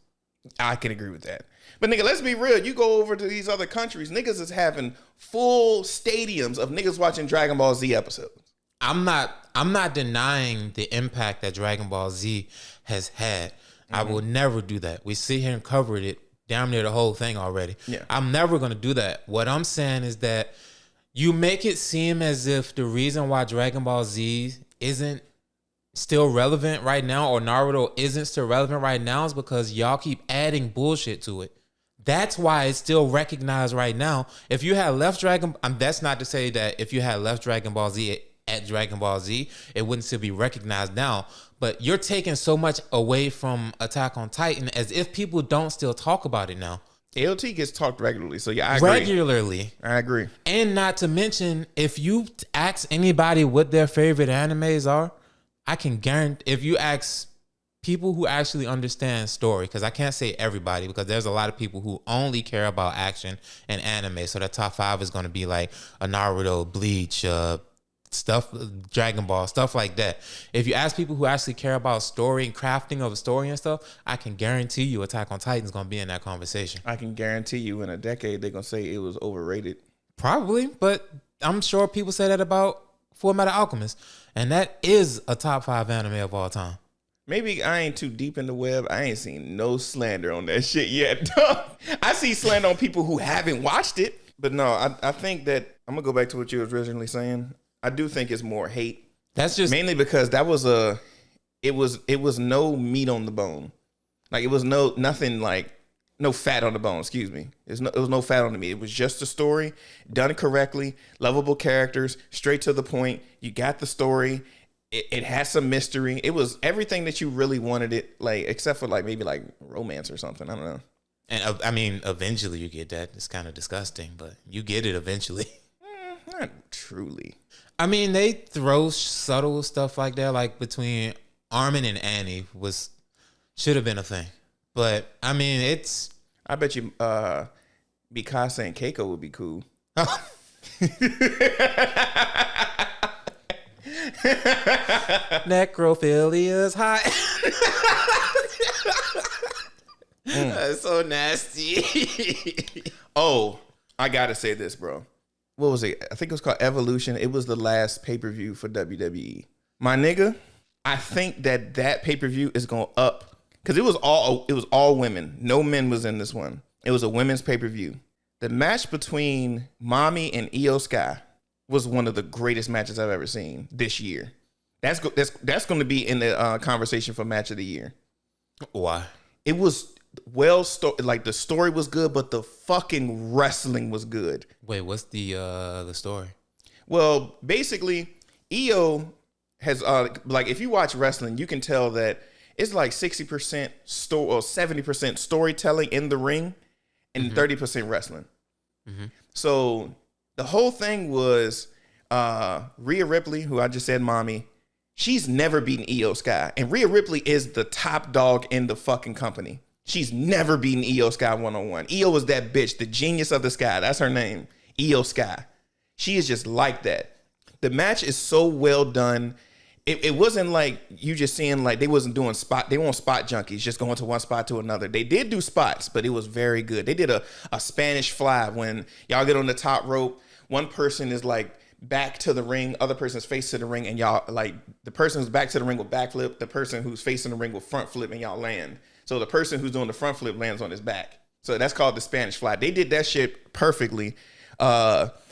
I can agree with that. But nigga, let's be real. You go over to these other countries, niggas is having full stadiums of niggas watching Dragon Ball Z episodes. I'm not denying the impact that Dragon Ball Z has had. Mm-hmm. I will never do that. We sit here and covered it damn near the whole thing already. Yeah. I'm never going to do that. What I'm saying is that you make it seem as if the reason why Dragon Ball Z isn't still relevant right now, or Naruto isn't still relevant right now, is because y'all keep adding bullshit to it. That's why it's still recognized right now. If you had left that's not to say that if you had left Dragon Ball Z at Dragon Ball Z, it wouldn't still be recognized now. But you're taking so much away from Attack on Titan as if people don't still talk about it now. AOT gets talked regularly, so yeah, I agree. Regularly. I agree. And not to mention, if you ask anybody what their favorite animes are, I can guarantee, if you ask people who actually understand story, because I can't say everybody, because there's a lot of people who only care about action and anime. So the top 5 is going to be like a Naruto, Bleach, stuff, Dragon Ball, stuff like that. If you ask people who actually care about story and crafting of a story and stuff, I can guarantee you Attack on Titan is going to be in that conversation. I can guarantee you in a decade they're going to say it was overrated. Probably, but I'm sure people say that about Fullmetal Alchemist, and that is a top 5 anime of all time. Maybe I ain't too deep in the web. I ain't seen no slander on that shit yet. I see slander on people who haven't watched it. But no, I think that, I'm going to go back to what you were originally saying. I do think it's more hate. That's just mainly because that was it was no meat on the bone. Like it was nothing like no fat on the bone, excuse me. It was no fat on the meat. It was just a story done correctly, lovable characters, straight to the point. You got the story. It has some mystery. It was everything that you really wanted it, like, except for like maybe like romance or something. I don't know. And I mean, eventually you get that. It's kind of disgusting, but you get it eventually. Not truly. I mean, they throw subtle stuff like that, like between Armin and Annie should have been a thing. But I mean, I bet you Mikasa and Keiko would be cool. Necrophilia's hot. That's so nasty. Oh, I gotta say this, bro. What was it? I think it was called Evolution. It was the last pay-per-view for WWE. My nigga, I think that pay-per-view is going up because it was all women. No men was in this one. It was a women's pay-per-view. The match between Mommy and Io Sky was one of the greatest matches I've ever seen this year. That's going to be in the conversation for match of the year. Why? It was like the story was good, but the fucking wrestling was good. Wait, what's the story? Well, basically, Io has like if you watch wrestling, you can tell that it's like 60% story or 70% storytelling in the ring and 30% wrestling. Mm-hmm. So the whole thing was Rhea Ripley, who I just said Mommy, she's never beaten Io Sky. And Rhea Ripley is the top dog in the fucking company. She's never beaten Io Sky one-on-one. Io was that bitch, the genius of the sky. That's her name, Io Sky. She is just like that. The match is so well done. It wasn't like you just seeing like they wasn't doing they weren't spot junkies, just going to one spot to another. They did do spots, but it was very good. They did a Spanish fly when y'all get on the top rope. One person is like back to the ring, other person's face to the ring, and y'all like the person who's back to the ring will backflip, the person who's facing the ring will front flip, and y'all land. So the person who's doing the front flip lands on his back. So that's called the Spanish fly. They did that shit perfectly.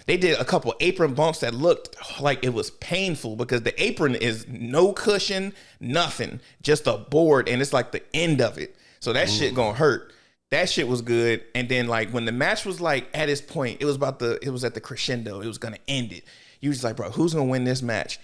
They did a couple apron bumps that looked like it was painful because the apron is no cushion, nothing, just a board, and it's like the end of it. So that shit gonna hurt. That shit was good. And then like when the match was like at its point, it was at the crescendo. It was gonna end it. You was like, bro, who's gonna win this match?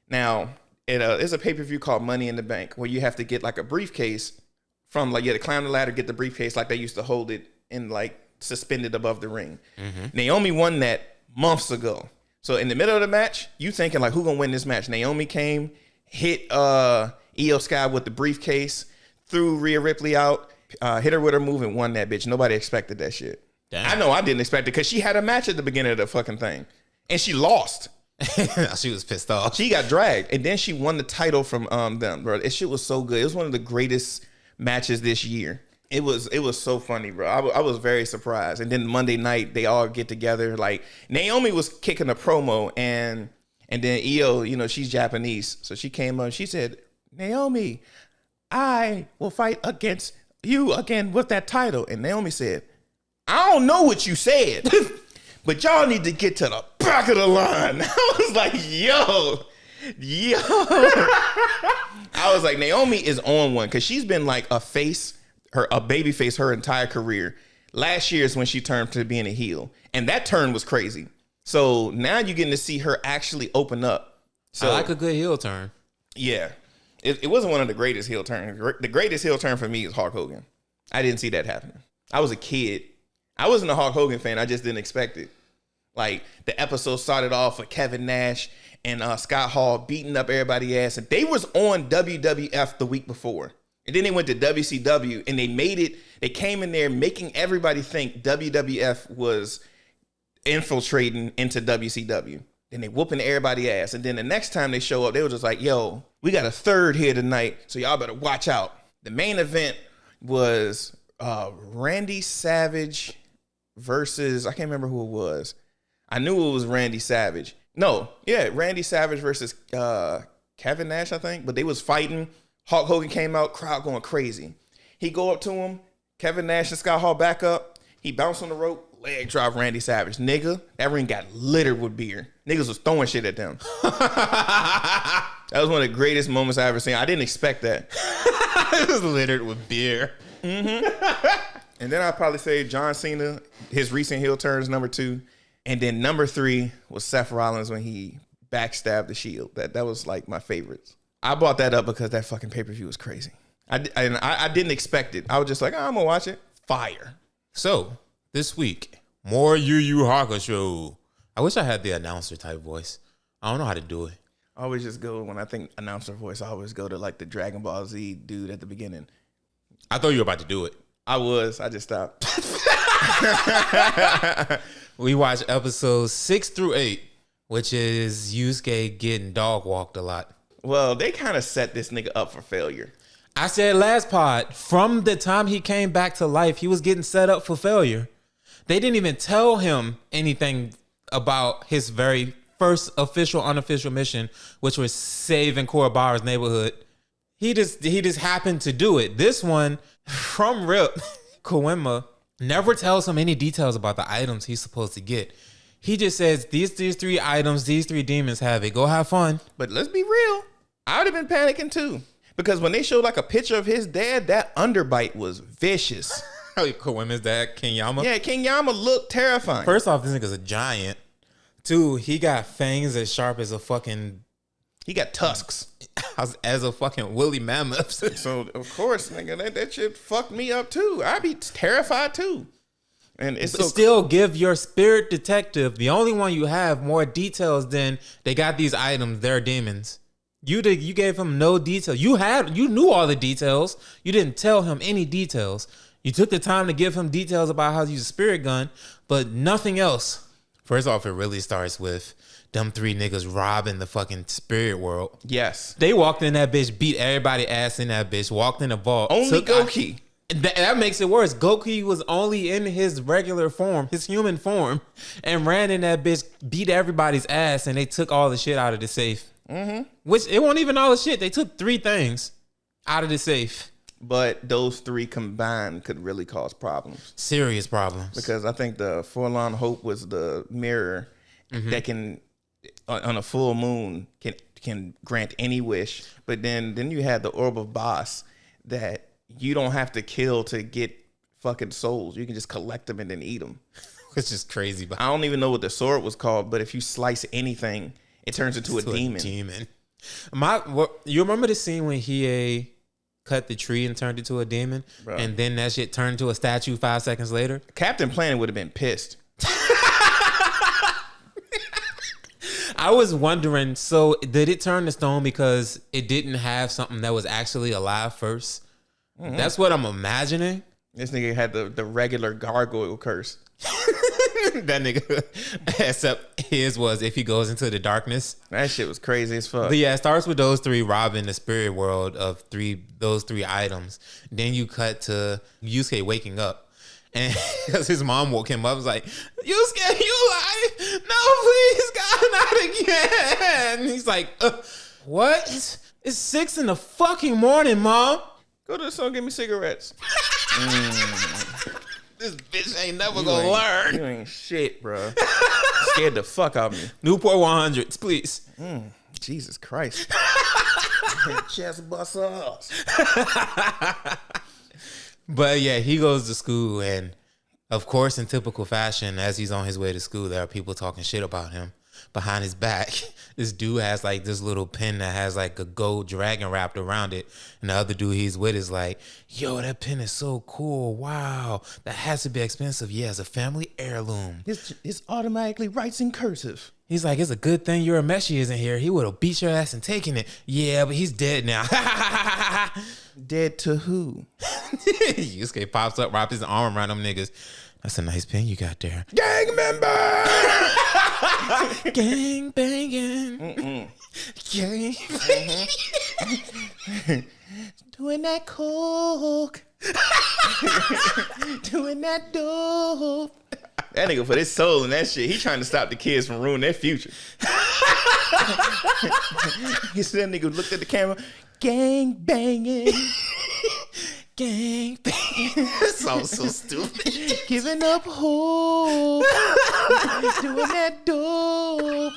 Now, it's a pay-per-view called Money in the Bank where you have to get like a briefcase from like you had to climb the ladder, get the briefcase like they used to hold it in like suspended above the ring. Mm-hmm. Naomi won that months ago. So in the middle of the match, you thinking like, who gonna win this match? Naomi came, hit Io Sky with the briefcase, threw Rhea Ripley out, hit her with her move and won that bitch. Nobody expected that shit. Damn. I know I didn't expect it because she had a match at the beginning of the fucking thing. And she lost. She was pissed off. She got dragged. And then she won the title from them, bro. This shit was so good. It was one of the greatest matches this year. It was so funny, bro. I was very surprised. And then Monday night, they all get together. Like, Naomi was kicking a promo, and then Io, you know, she's Japanese. So she came up, she said, Naomi, I will fight against you again with that title. And Naomi said, I don't know what you said, but y'all need to get to the back of the line. I was like, yo. Yo. I was like, Naomi is on one because she's been like a baby face her entire career. Last year is when she turned to being a heel. And that turn was crazy. So now you're getting to see her actually open up. So I like a good heel turn. Yeah. It wasn't one of the greatest heel turns. The greatest heel turn for me is Hulk Hogan. I didn't see that happening. I was a kid. I wasn't a Hulk Hogan fan. I just didn't expect it. Like, the episode started off with Kevin Nash and Scott Hall beating up everybody's ass. And they was on WWF the week before. And then they went to WCW and they came in there making everybody think WWF was infiltrating into WCW. Then they whooping everybody's ass. And then the next time they show up, they were just like, yo, we got a third here tonight, so y'all better watch out. The main event was Randy Savage versus, I can't remember who it was. I knew it was Randy Savage. Randy Savage versus Kevin Nash, I think. But they was fighting. Hulk Hogan came out, crowd going crazy. He go up to him. Kevin Nash and Scott Hall back up. He bounced on the rope. Leg drop Randy Savage. Nigga, that ring got littered with beer. Niggas was throwing shit at them. That was one of the greatest moments I ever seen. I didn't expect that. It was littered with beer. Mm-hmm. And then I'd probably say John Cena, his recent heel turns, number 2. And then number 3 was Seth Rollins when he backstabbed the Shield. That was like my favorites. I brought that up because that fucking pay-per-view was crazy. I didn't expect it. I was just like, I'm going to watch it. Fire. So, this week, more Yu Hakusho. I wish I had the announcer type voice. I don't know how to do it. I always just go, when I think announcer voice, I always go to like the Dragon Ball Z dude at the beginning. I thought you were about to do it. I just stopped. We watched episodes 6 through 8, which is Yusuke getting dog walked a lot. Well, they kind of set this nigga up for failure. I said last pod, from the time he came back to life, he was getting set up for failure. They didn't even tell him anything about his very first official, unofficial mission, which was saving Kuwabara's neighborhood. He just happened to do it. This one, from rip, Koenma never tells him any details about the items he's supposed to get. He just says, these 3 items, these 3 demons have it. Go have fun. But let's be real. I would have been panicking too. Because when they showed like a picture of his dad, that underbite was vicious. Koenma's dad, King Yama? Yeah, King Yama looked terrifying. First off, this nigga's a giant. 2, he got fangs as sharp as a fucking... He got tusks. As a fucking woolly mammoth. So, of course, nigga, that shit fucked me up too. I'd be terrified too. And it's still give your spirit detective, the only one you have, more details than they got these items, they're demons. You gave him no detail. You knew all the details. You didn't tell him any details. You took the time to give him details about how to use a spirit gun, but nothing else. First off, it really starts with them 3 niggas robbing the fucking spirit world. Yes. They walked in that bitch, beat everybody ass in that bitch, walked in the vault. Only Goki. That makes it worse. Goki was only in his regular form, his human form, and ran in that bitch, beat everybody's ass, and they took all the shit out of the safe. Mm-hmm. Which, it wasn't even all the shit. They took 3 things out of the safe. But those 3 combined could really cause problems. Serious problems. Because I think the Forlorn Hope was the mirror that can, on a full moon, can grant any wish. But then you had the Orb of Boss that you don't have to kill to get fucking souls. You can just collect them and then eat them. It's just crazy. But I don't even know what the sword was called, but if you slice anything, it turns into a demon. You remember the scene when Hiei cut the tree and turned it to a demon? Bro. And then that shit turned to a statue 5 seconds later? Captain Planet would have been pissed. I was wondering, so did it turn to stone because it didn't have something that was actually alive first? Mm-hmm. That's what I'm imagining. This nigga had the regular gargoyle curse. That nigga, except his was if he goes into the darkness. That shit was crazy as fuck. But yeah, it starts with those 3 robbing the spirit world of those 3 items. Then you cut to Yusuke waking up. And because his mom woke him up, was like, Yusuke, you lie. No, please, God, not again. And he's like, what? It's 6 in the fucking morning, Mom. Go to the store and get me cigarettes. This bitch ain't never gonna learn. You ain't shit, bro. Scared the fuck out of me. Newport 100s, please. Jesus Christ. Chest busters. But yeah, he goes to school, and of course, in typical fashion, as he's on his way to school, there are people talking shit about him behind his back. This dude has like this little pin that has like a gold dragon wrapped around it, and the other dude he's with is like, yo, that pin is so cool. Wow, that has to be expensive. Yeah, it's a family heirloom. It's automatically writes in cursive. He's like, it's a good thing Urameshi isn't here. He would have beat your ass and taken it. Yeah, but he's dead now. Dead to who? Yusuke pops up, wraps his arm around them niggas. That's a nice pin you got there. Gang member! Gang banging. Gang Doing that coke. Doing that dope. That nigga put his soul in that shit. He trying to stop the kids from ruining their future. He said that nigga looked at the camera. Gang banging. Gang banging. That sounds so stupid. Giving up hope. Doing that dope.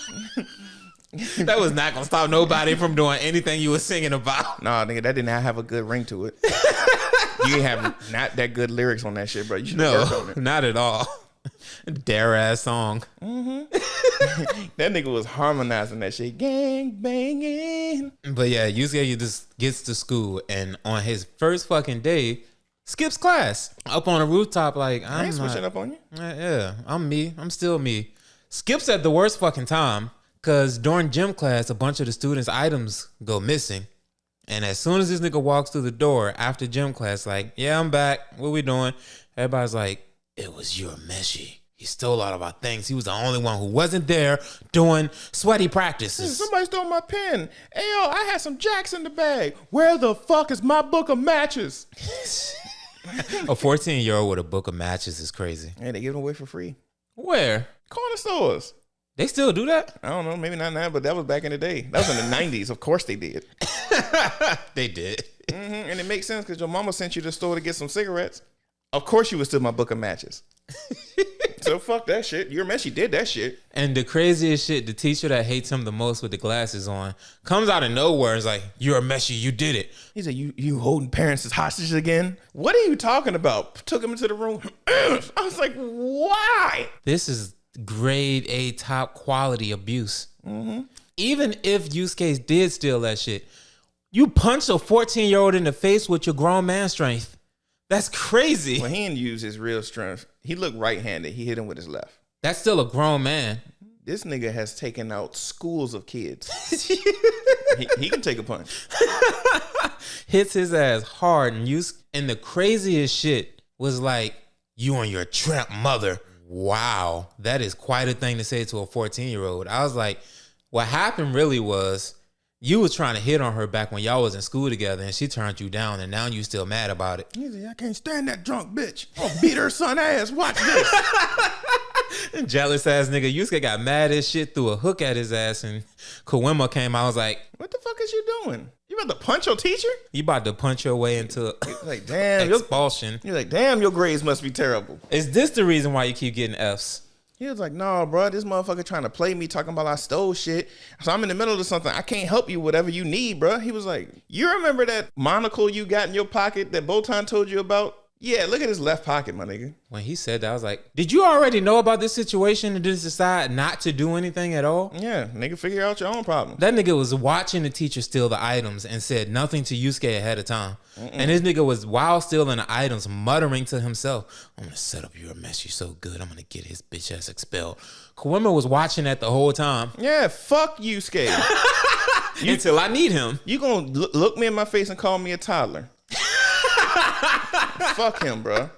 That was not gonna stop nobody from doing anything you were singing about. Nah, nigga, that did not have a good ring to it. You ain't have not that good lyrics on that shit, bro. You should work on it. Not at all. Dare ass song. That nigga was harmonizing that shit. Gang banging. But yeah, Yusuke just gets to school, and on his first fucking day, skips class up on a rooftop. Like, I ain't switching up on you. Yeah, I'm me. I'm still me. Skips at the worst fucking time, because during gym class, a bunch of the students' items go missing. And as soon as this nigga walks through the door after gym class, like, yeah, I'm back. What we doing? Everybody's like, it was Urameshi. He stole all of our things. He was the only one who wasn't there doing sweaty practices. Somebody stole my pen. Hey, yo, I had some jacks in the bag. Where the fuck is my book of matches? A 14-year-old with a book of matches is crazy. And they give them away for free. Where? Corner stores. They still do that? I don't know. Maybe not now, but that was back in the day. That was in the 90s. Of course they did. They did. And it makes sense because your mama sent you to the store to get some cigarettes. Of course you would steal my book of matches. So fuck that shit. Urameshi did that shit. And the craziest shit, the teacher that hates him the most with the glasses on comes out of nowhere and is like, Urameshi, you did it. He said, you holding parents as hostages again? What are you talking about? Took him into the room. I was like, why? This is grade A top quality abuse. Even if Yusuke did steal that shit, you punched a 14-year-old in the face with your grown man strength. That's crazy. Well, he didn't use his real strength. He looked right-handed. He hit him with his left. That's still a grown man. This nigga has taken out schools of kids. he can take a punch. Hits his ass hard. And the craziest shit was like, you and your tramp mother. Wow. That is quite a thing to say to a 14-year-old. I was like, what happened really was you was trying to hit on her back when y'all was in school together, and she turned you down, and now you still mad about it. He said, I can't stand that drunk bitch. I'll beat her son ass. Watch this. Jealous ass nigga. Yusuke got mad as shit, threw a hook at his ass, and Kawema came out. I was like, what the fuck is you doing? You about to punch your teacher? You about to punch your way into like, damn, expulsion. You're like, damn, your grades must be terrible. Is this the reason why you keep getting Fs? He was like, nah, bro, this motherfucker trying to play me, talking about I stole shit. So I'm in the middle of something. I can't help you, whatever you need, bro. He was like, you remember that monocle you got in your pocket that Botan told you about? Yeah, look at his left pocket, my nigga. When he said that, I was like, did you already know about this situation and just decide not to do anything at all? Yeah, nigga, figure out your own problem. That nigga was watching the teacher steal the items and said nothing to Yusuke ahead of time. And this nigga was, while stealing the items, muttering to himself, I'm going to set up Urameshi so good, I'm going to get his bitch ass expelled. Kawema was watching that the whole time. Yeah, fuck Yusuke. Until I need him. You going to look me in my face and call me a toddler. Fuck him, bro.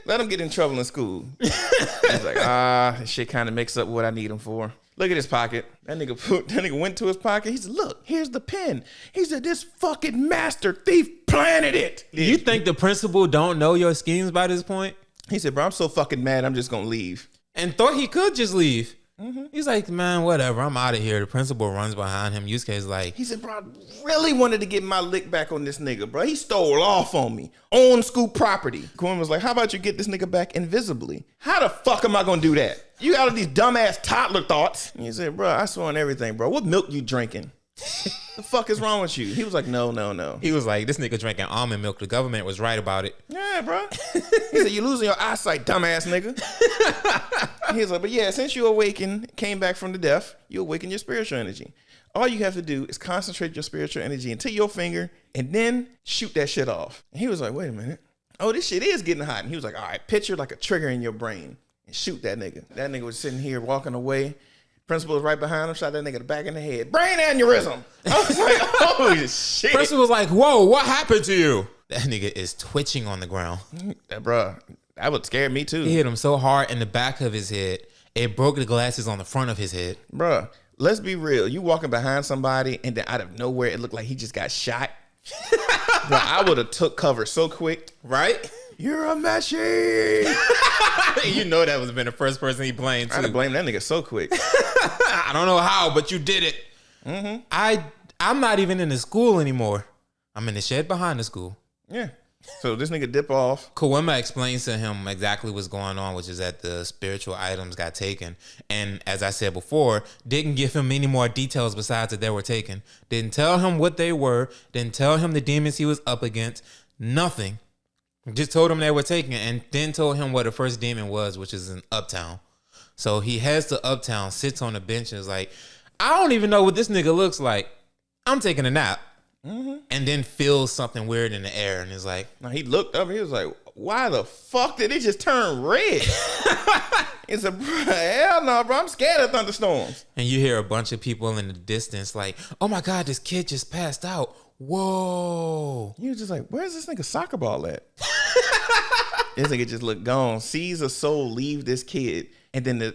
Let him get in trouble in school. He's like, this shit kind of mixed up what I need him for. Look at his pocket. That nigga went to his pocket. He said, look, here's the pen. He said, this fucking master thief planted it. You think the principal don't know your schemes by this point? He said, bro, I'm so fucking mad, I'm just gonna leave. And thought he could just leave. He's like, man, whatever. I'm out of here. The principal runs behind him. Yusuke's like, he said, bro, I really wanted to get my lick back on this nigga, bro. He stole off on me on school property. Quinn was like, how about you get this nigga back invisibly? How the fuck am I gonna do that? You got all these dumbass toddler thoughts. And he said, bro, I swear on everything, bro. What milk you drinking? The fuck is wrong with you? He was like, no. He was like, this nigga drinking almond milk. The government was right about it. Yeah, bro. He said, you losing your eyesight, dumbass nigga. He was like, but yeah, since you awakened, came back from the death, you awaken your spiritual energy. All you have to do is concentrate your spiritual energy into your finger and then shoot that shit off. And he was like, wait a minute. Oh, this shit is getting hot. And he was like, all right, picture like a trigger in your brain and shoot that nigga. That nigga was sitting here walking away. Principal was right behind him, shot that nigga the back in the head. Brain aneurysm. I was like, oh shit. Principal was like, whoa, what happened to you? That nigga is twitching on the ground. Bro, that would scare me too. He hit him so hard in the back of his head, it broke the glasses on the front of his head. Bro, let's be real. You walking behind somebody and then out of nowhere, it looked like he just got shot. Bro, I would have took cover so quick. Right? You're a machine. You know that was been the first person he blamed too. I'd have blamed that nigga so quick. I don't know how, but you did it. Mm-hmm. I'm not even in the school anymore. I'm in the shed behind the school. Yeah. So this nigga dip off. Kawema explains to him exactly what's going on, which is that the spiritual items got taken. And as I said before, didn't give him any more details besides that they were taken. Didn't tell him what they were. Didn't tell him the demons he was up against. Nothing. Just told him they were taken and then told him what the first demon was, which is in Uptown. So he heads to Uptown, sits on the bench and is like, I don't even know what this nigga looks like. I'm taking a nap. Mm-hmm. And then feels something weird in the air and is like, now he looked up and he was like, why the fuck did it just turn red? He said, bro, hell no, bro, I'm scared of thunderstorms. And you hear a bunch of people in the distance like, oh my God, this kid just passed out. Whoa. You was just like, where's this nigga soccer ball at? This nigga just looked gone, sees a soul leave this kid. And then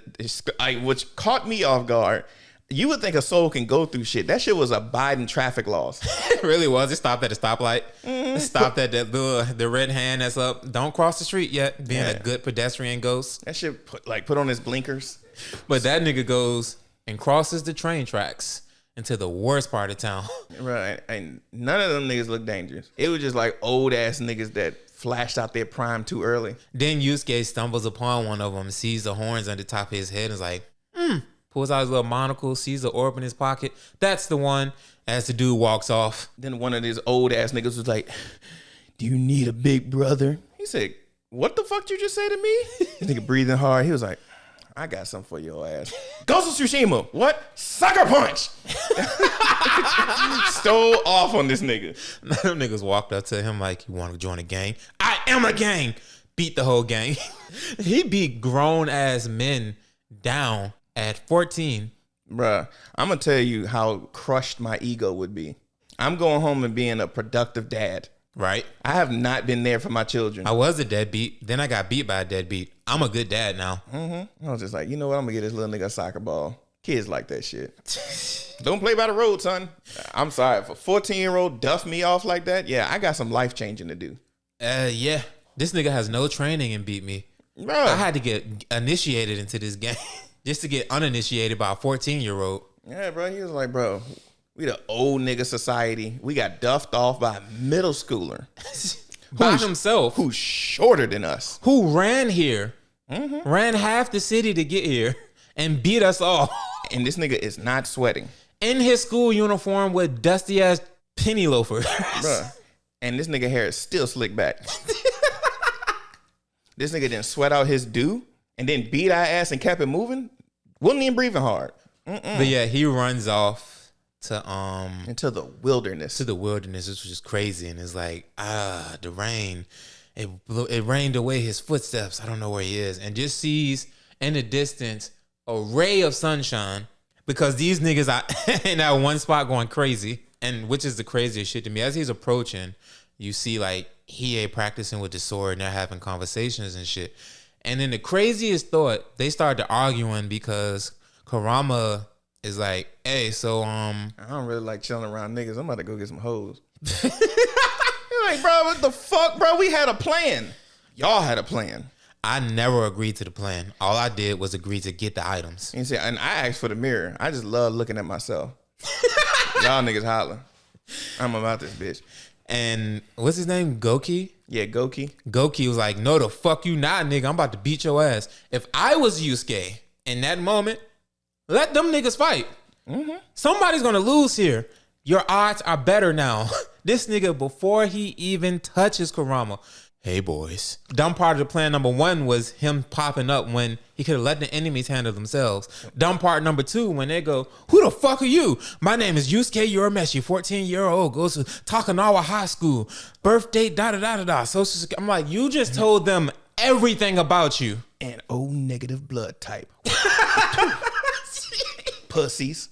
which caught me off guard. You would think a soul can go through shit. That shit was abiding traffic laws. It really was. It stopped at a stoplight. Mm-hmm. It stopped at the red hand that's up. Don't cross the street yet. Being a good pedestrian ghost. That shit put on his blinkers. But that nigga goes and crosses the train tracks into the worst part of town. Right. And none of them niggas look dangerous. It was just like old ass niggas that flashed out their prime too early. Then Yusuke stumbles upon one of them, sees the horns on the top of his head and is like, pulls out his little monocle, sees the orb in his pocket. That's the one. As the dude walks off. Then one of these old ass niggas was like, do you need a big brother? He said, what the fuck did you just say to me? This nigga breathing hard. He was like, I got something for your ass. Ghost of Tsushima. What? Sucker punch. Stole off on this nigga. Them niggas walked up to him like, you want to join a gang? I am a gang. Beat the whole gang. He beat grown ass men down at 14. Bruh, I'm going to tell you how crushed my ego would be. I'm going home and being a productive dad. Right. I have not been there for my children. I was a deadbeat. Then I got beat by a deadbeat. I'm a good dad now. Mm-hmm. I was just like, you know what? I'm going to get this little nigga a soccer ball. Kids like that shit. Don't play by the road, son. I'm sorry. If a 14-year-old duff me off like that, yeah, I got some life changing to do. Yeah. This nigga has no training and beat me. Bro. I had to get initiated into this game just to get uninitiated by a 14-year-old. Yeah, bro. He was like, bro, we the old nigga society. We got duffed off by a middle schooler. By himself. Who's shorter than us. Who ran here, ran half the city to get here, and beat us all. And this nigga is not sweating. In his school uniform with dusty-ass penny loafers. Bruh. And this nigga hair is still slicked back. This nigga didn't sweat out his due and then beat our ass and kept it moving. Wasn't even breathing hard. But yeah, he runs off to into the wilderness. Which is crazy. And it's like, the rain. It rained away his footsteps. I don't know where he is. And just sees in the distance a ray of sunshine because these niggas are in that one spot going crazy. And which is the craziest shit to me. As he's approaching, you see like Hiei practicing with the sword and they're having conversations and shit. And then the craziest thought, they started arguing because Kurama is like, hey, so I don't really like chilling around niggas. I'm about to go get some hoes. You're like, bro, what the fuck, bro? We had a plan. Y'all had a plan. I never agreed to the plan. All I did was agree to get the items. And see, and I asked for the mirror. I just love looking at myself. Y'all niggas holler. I'm about this bitch. And what's his name? Goki? Yeah, Goki. Goki was like, no, the fuck you not, nigga. I'm about to beat your ass. If I was Yusuke in that moment, let them niggas fight. Mm-hmm. Somebody's going to lose here. Your odds are better now. This nigga, before he even touches Kurama, hey, boys. Dumb part of the plan number one was him popping up when he could have let the enemies handle themselves. Dumb part number two, when they go, who the fuck are you? My name is Yusuke Urameshi, 14-year-old, goes to Takanawa High School, birth date, da-da-da-da-da. Social I'm like, you just told them everything about you. And O negative blood type. Pussies.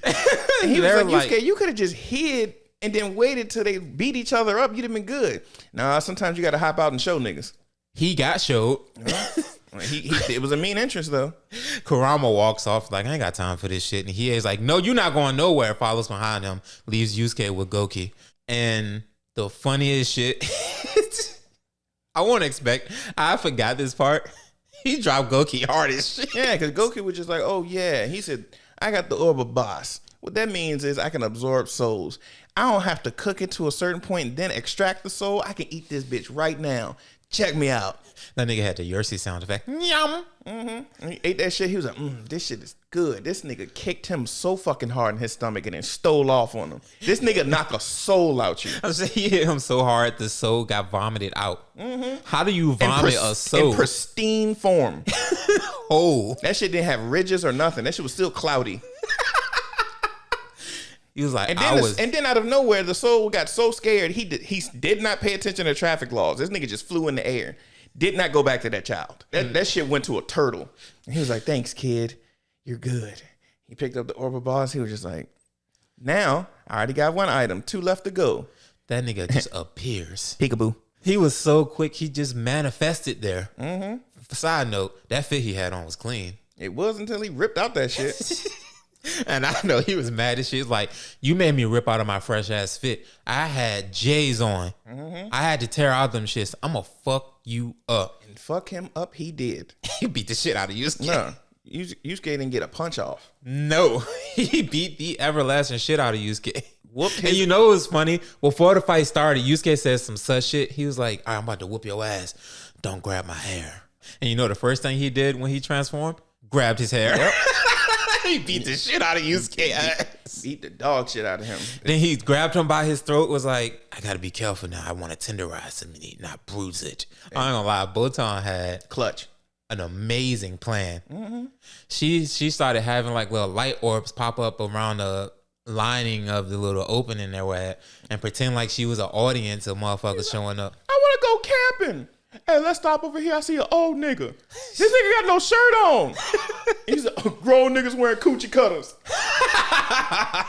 And he was like, Yusuke, you could have just hid and then waited till they beat each other up. You'd have been good. Nah, sometimes you got to hop out and show niggas. He got showed. It was a mean entrance, though. Kurama walks off like, I ain't got time for this shit. And he is like, no, you're not going nowhere. Follows behind him. Leaves Yusuke with Goki. And the funniest shit, I won't expect. I forgot this part. He dropped Goki hard as shit. Yeah, because Goki was just like, oh, yeah. He said, I got the orb of boss. What that means is I can absorb souls. I don't have to cook it to a certain point and then extract the soul. I can eat this bitch right now. Check me out. That nigga had the Yersi sound effect. Yum. Mm-hmm. And he ate that shit. He was like, this shit is good. This nigga kicked him so fucking hard in his stomach and then stole off on him. This nigga knock a soul out you. I was saying, he hit him so hard the soul got vomited out. Mm-hmm. How do you vomit a soul? In pristine form. Oh. That shit didn't have ridges or nothing. That shit was still cloudy. He was like, and then out of nowhere, the soul got so scared, he did not pay attention to traffic laws. This nigga just flew in the air. Did not go back to that child. That shit went to a turtle. And he was like, thanks, kid. You're good. He picked up the orb of boss. He was just like, now, I already got one item. 2 left to go. That nigga just appears. Peekaboo. He was so quick, he just manifested there. Mm-hmm. Side note, that fit he had on was clean. It was until he ripped out that shit. And I know he was mad as shit. Like, you made me rip out of my fresh ass fit. I had J's on. Mm-hmm. I had to tear out them shits. I'm gonna fuck you up. And fuck him up, he did. He beat the shit out of Yusuke. No, Yusuke didn't get a punch off. No, he beat the everlasting shit out of Yusuke. Whooped and you know what's funny? Before the fight started, Yusuke said some such shit. He was like, all right, I'm about to whoop your ass. Don't grab my hair. And you know the first thing he did when he transformed? Grabbed his hair. Yep. He beat the shit out of Yusuke ass. Beat the dog shit out of him. Then he grabbed him by his throat, was like, I gotta be careful now. I want to tenderize the meat, not bruise it. I ain't gonna lie, Botan had clutch. An amazing plan. Mm-hmm. She started having like little light orbs pop up around the lining of the little opening they were at and pretend like she was an audience of motherfuckers showing up. I want to go camping. Hey, let's stop over here. I see an old nigga. This nigga got no shirt on. He's grown niggas wearing coochie cutters.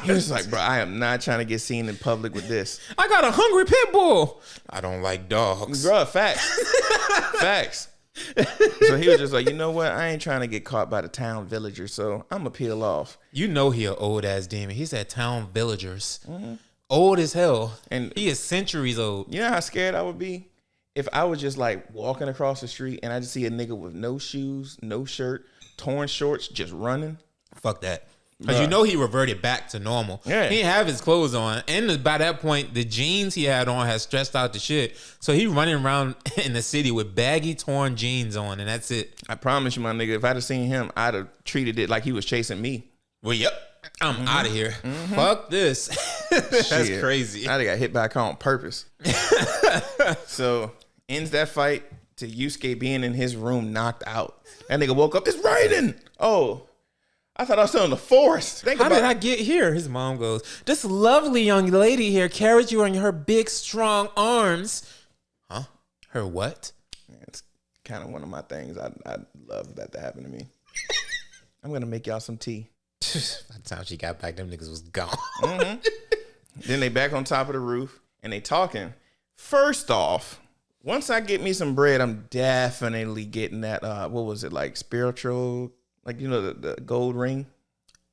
He was like, bro, I am not trying to get seen in public with this. I got a hungry pit bull. I don't like dogs. Bro, facts. Facts. So he was just like, you know what? I ain't trying to get caught by the town villagers, so I'm going to peel off. You know he an old-ass demon. He said town villagers. Mm-hmm. Old as hell. And he is centuries old. You know how scared I would be? If I was just like walking across the street and I just see a nigga with no shoes, no shirt, torn shorts, just running. Fuck that. Because you know he reverted back to normal. Yeah. He didn't have his clothes on. And by that point, the jeans he had on had stretched out the shit. So he running around in the city with baggy, torn jeans on, and that's it. I promise you, my nigga, if I'd have seen him, I'd have treated it like he was chasing me. Well, yep. I'm out of here. Mm-hmm. Fuck this. That's crazy. I got hit by a car on purpose. So ends that fight to Yusuke being in his room knocked out. That nigga woke up. It's raining. Oh, I thought I was still in the forest. How did I get here? His mom goes, this lovely young lady here carried you on her big, strong arms. Huh? Her what? It's kind of one of my things. I'd love that to happen to me. I'm going to make y'all some tea. By the time she got back, them niggas was gone. Mm-hmm. Then they back on top of the roof and they talking. First off, once I get me some bread, I'm definitely getting that, what was it, like spiritual, like, you know, the gold ring?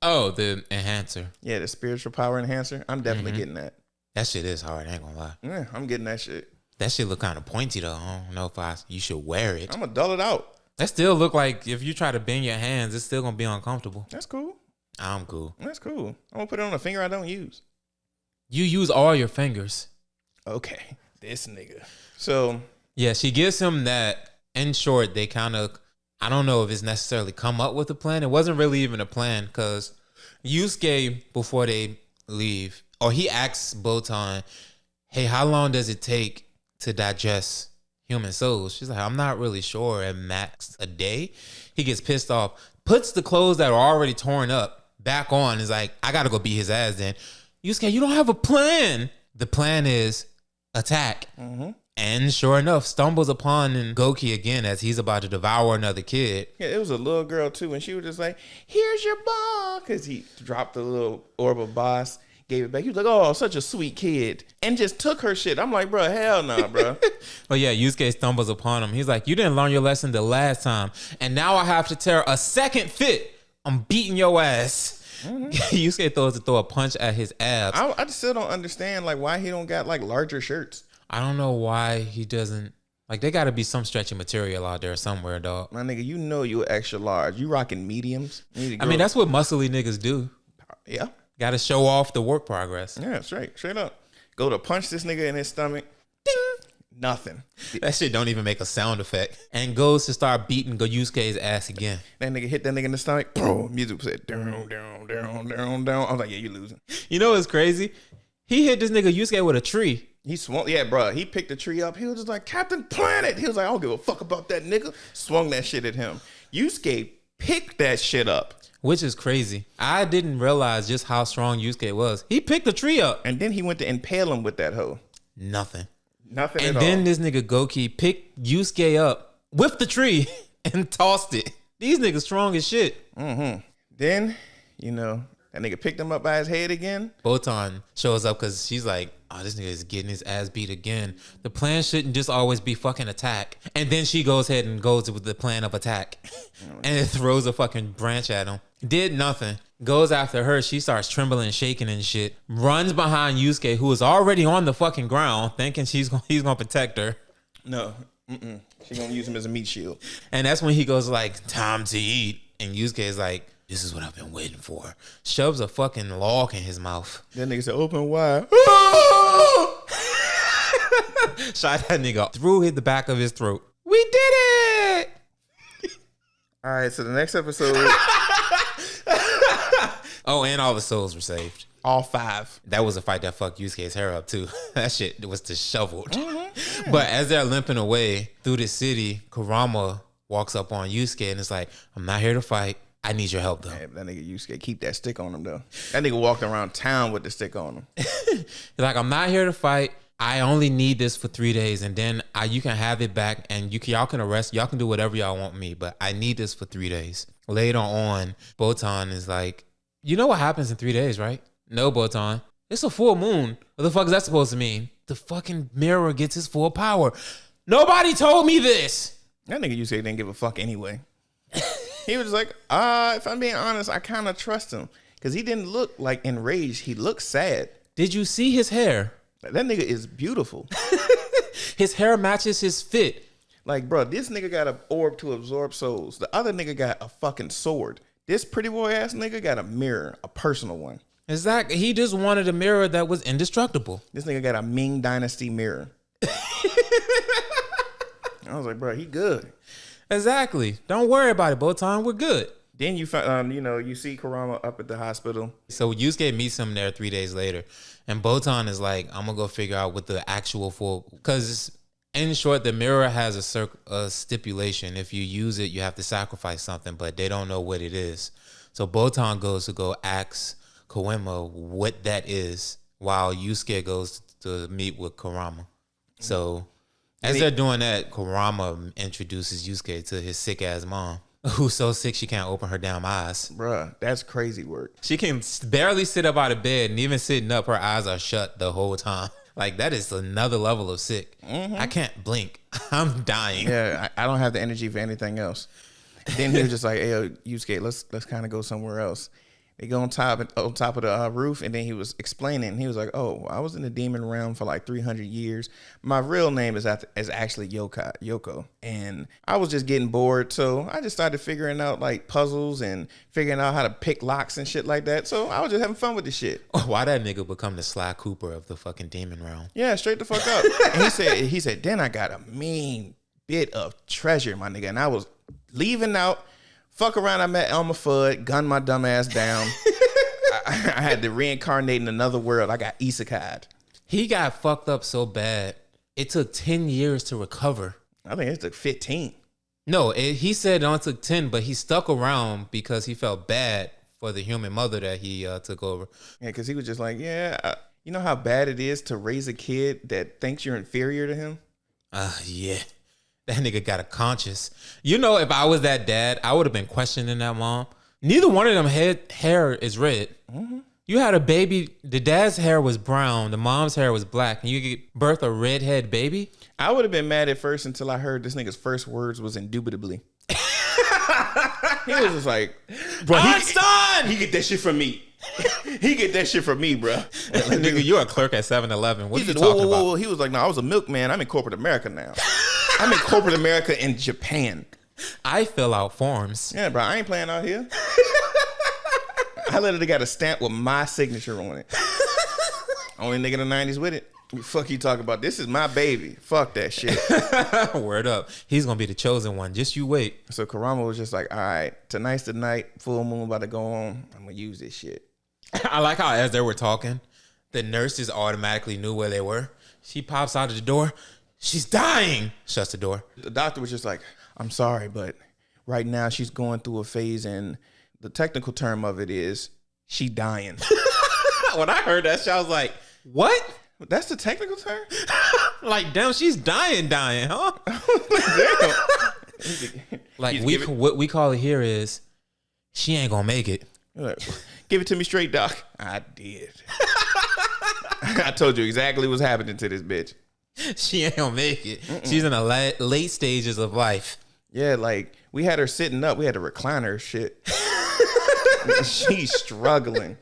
Oh, the enhancer. Yeah, the spiritual power enhancer. I'm definitely getting that. That shit is hard, I ain't gonna lie. Yeah, I'm getting that shit. That shit look kind of pointy though. I don't know if you should wear it. I'm gonna dull it out. That still look like if you try to bend your hands, it's still gonna be uncomfortable. That's cool. I'm cool. That's cool. I'm gonna put it on a finger I don't use. You use all your fingers. Okay, this nigga. So yeah, she gives him that. In short, they kind of, I don't know if it's necessarily come up with a plan. It wasn't really even a plan because Yusuke, before they leave, or he asks Botan, hey, how long does it take to digest human souls? She's like, I'm not really sure. At max a day. He gets pissed off, puts the clothes that are already torn up back on. Is like, I gotta go beat his ass then. Yusuke, you don't have a plan. The plan is attack. Mm-hmm. And sure enough, stumbles upon Goki again as he's about to devour another kid. Yeah, it was a little girl too, and she was just like, here's your ball. Because he dropped the little orb of boss, gave it back. He was like, oh, such a sweet kid. And just took her shit. I'm like, bro, hell nah, bro. But yeah, Yusuke stumbles upon him. He's like, you didn't learn your lesson the last time. And now I have to tear a second fit. I'm beating your ass. Mm-hmm. Yusuke throw a punch at his abs. I just still don't understand like why he don't got like larger shirts. I don't know why he doesn't. Like, there got to be some stretchy material out there somewhere, dog. My nigga, you know you extra large. You rocking mediums. I mean, that's what muscly niggas do. Yeah. Got to show off the work progress. Yeah, straight up. Go to punch this nigga in his stomach. Ding. Nothing. That shit don't even make a sound effect. And goes to start beating Yusuke's ass again. That nigga hit that nigga in the stomach. Bro, music said down, down, down, down, down. I was like, yeah, you losing. You know what's crazy? He hit this nigga Yusuke with a tree. He swung, yeah, bro. He picked the tree up. He was just like, Captain Planet. He was like, I don't give a fuck about that nigga. Swung that shit at him. Yusuke picked that shit up. Which is crazy. I didn't realize just how strong Yusuke was. He picked the tree up. And then he went to impale him with that hoe. Nothing at all. And then this nigga Goki picked Yusuke up with the tree and tossed it. These niggas strong as shit. Mm-hmm. Then, you know, that nigga picked him up by his head again. Botan shows up because she's like, oh, this nigga is getting his ass beat again. The plan shouldn't just always be fucking attack. And then she goes ahead and goes with the plan of attack. And it throws a fucking branch at him. Did nothing. Goes after her. She starts trembling, shaking and shit. Runs behind Yusuke, who is already on the fucking ground, thinking he's gonna protect her. No. She's gonna use him as a meat shield. And that's when he goes like, time to eat. And Yusuke is like, this is what I've been waiting for. Shoves a fucking log in his mouth. That nigga said, open wide. Shot that nigga through the back of his throat. We did it! All right, so the next episode. Oh, and all the souls were saved. All 5. That was a fight that fucked Yusuke's hair up too. That shit was disheveled. Mm-hmm. But as they're limping away through the city, Kurama walks up on Yusuke and is like, I'm not here to fight. I need your help though. Hey, that nigga Yusuke keep that stick on him though. That nigga walked around town with the stick on him. He's like, I'm not here to fight. I only need this for 3 days, and then you can have it back, and y'all can arrest. Y'all can do whatever y'all want me, but I need this for 3 days. Later on, Botan is like, you know what happens in 3 days, right? No, Botan. It's a full moon. What the fuck is that supposed to mean? The fucking mirror gets his full power. Nobody told me this. That nigga Yusuke didn't give a fuck anyway. He was like, if I'm being honest, I kind of trust him. Because he didn't look like enraged. He looked sad. Did you see his hair? That nigga is beautiful. His hair matches his fit. Like, bro, this nigga got an orb to absorb souls. The other nigga got a fucking sword. This pretty boy ass nigga got a mirror, a personal one. Exactly. He just wanted a mirror that was indestructible. This nigga got a Ming Dynasty mirror. I was like, bro, he good. Exactly. Don't worry about it, Botan. We're good. Then you find, you see Kurama up at the hospital. So Yusuke meets him there 3 days later, and Botan is like, "I'm gonna go figure out what the actual full." Because in short, the mirror has a stipulation. If you use it, you have to sacrifice something, but they don't know what it is. So Botan goes to go ask Koema what that is, while Yusuke goes to meet with Kurama. So as they're doing that, Kurama introduces Yusuke to his sick ass mom, who's so sick she can't open her damn eyes. Bruh, that's crazy work. She can barely sit up out of bed, and even sitting up, her eyes are shut the whole time. Like, that is another level of sick. Mm-hmm. I can't blink. I'm dying. Yeah, I don't have the energy for anything else. Then he was just like, hey, Yusuke, let's kind of go somewhere else. They go on top of the roof, and then he was explaining. He was like, "Oh, I was in the demon realm for like 300 years. My real name is actually Yoko, and I was just getting bored, so I just started figuring out like puzzles and figuring out how to pick locks and shit like that. So I was just having fun with this shit." Why that nigga become the Sly Cooper of the fucking demon realm? Yeah, straight the fuck up. And he said, then I got a mean bit of treasure, my nigga, and I was leaving out. Fuck around, I met Elmer Fudd, gunned my dumb ass down. I had to reincarnate in another world. I got isekai'd. He got fucked up so bad, it took 10 years to recover. I think it took 15. No, he said it only took 10, but he stuck around because he felt bad for the human mother that he took over. Yeah, because he was just like, you know how bad it is to raise a kid that thinks you're inferior to him? Yeah. That nigga got a conscience. You know, if I was that dad, I would have been questioning that mom. Neither one of them hair is red. Mm-hmm. You had a baby. The dad's hair was brown. The mom's hair was black. And you get birth a redhead baby? I would have been mad at first until I heard this nigga's first words was indubitably. He was just like, bro, he get that shit from me. He get that shit from me, bro. Like, nigga, you're a clerk at 7-Eleven. What are you talking about? He was like, no, I was a milkman. I'm in corporate America now. I'm in corporate America in Japan. I fill out forms. Yeah, bro, I ain't playing out here. I literally got a stamp with my signature on it. Only nigga in the 90s with it. Fuck you talking about? This is my baby. Fuck that shit. Word up. He's going to be the chosen one. Just you wait. So Karama was just like, all right, tonight's the night. Full moon about to go on. I'm going to use this shit. I like how as they were talking, the nurses automatically knew where they were. She pops out of the door. She's dying. Shuts the door. The doctor was just like, I'm sorry, but right now she's going through a phase, and the technical term of it is she dying. When I heard that shit, I was like, what? That's the technical term? Like, damn, she's dying, huh? Damn. Like, what we call it here is, she ain't gonna make it. Like, give it to me straight, doc. I did. I told you exactly what's happening to this bitch. She ain't gonna make it. She's in the late stages of life. Yeah, like, we had her sitting up. We had to recline her shit. She's struggling.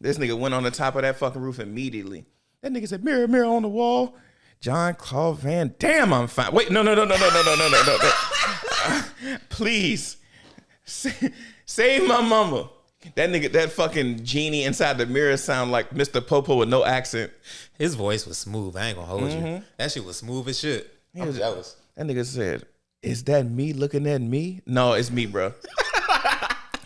This nigga went on the top of that fucking roof immediately. That nigga said, mirror, mirror on the wall. John Claude Van Damme, I'm fine. Wait, no. Please. Save my mama. That nigga, that fucking genie inside the mirror sound like Mr. Popo with no accent. His voice was smooth. I ain't gonna hold you. That shit was smooth as shit. I'm jealous. That nigga said, is that me looking at me? No, it's me, bro.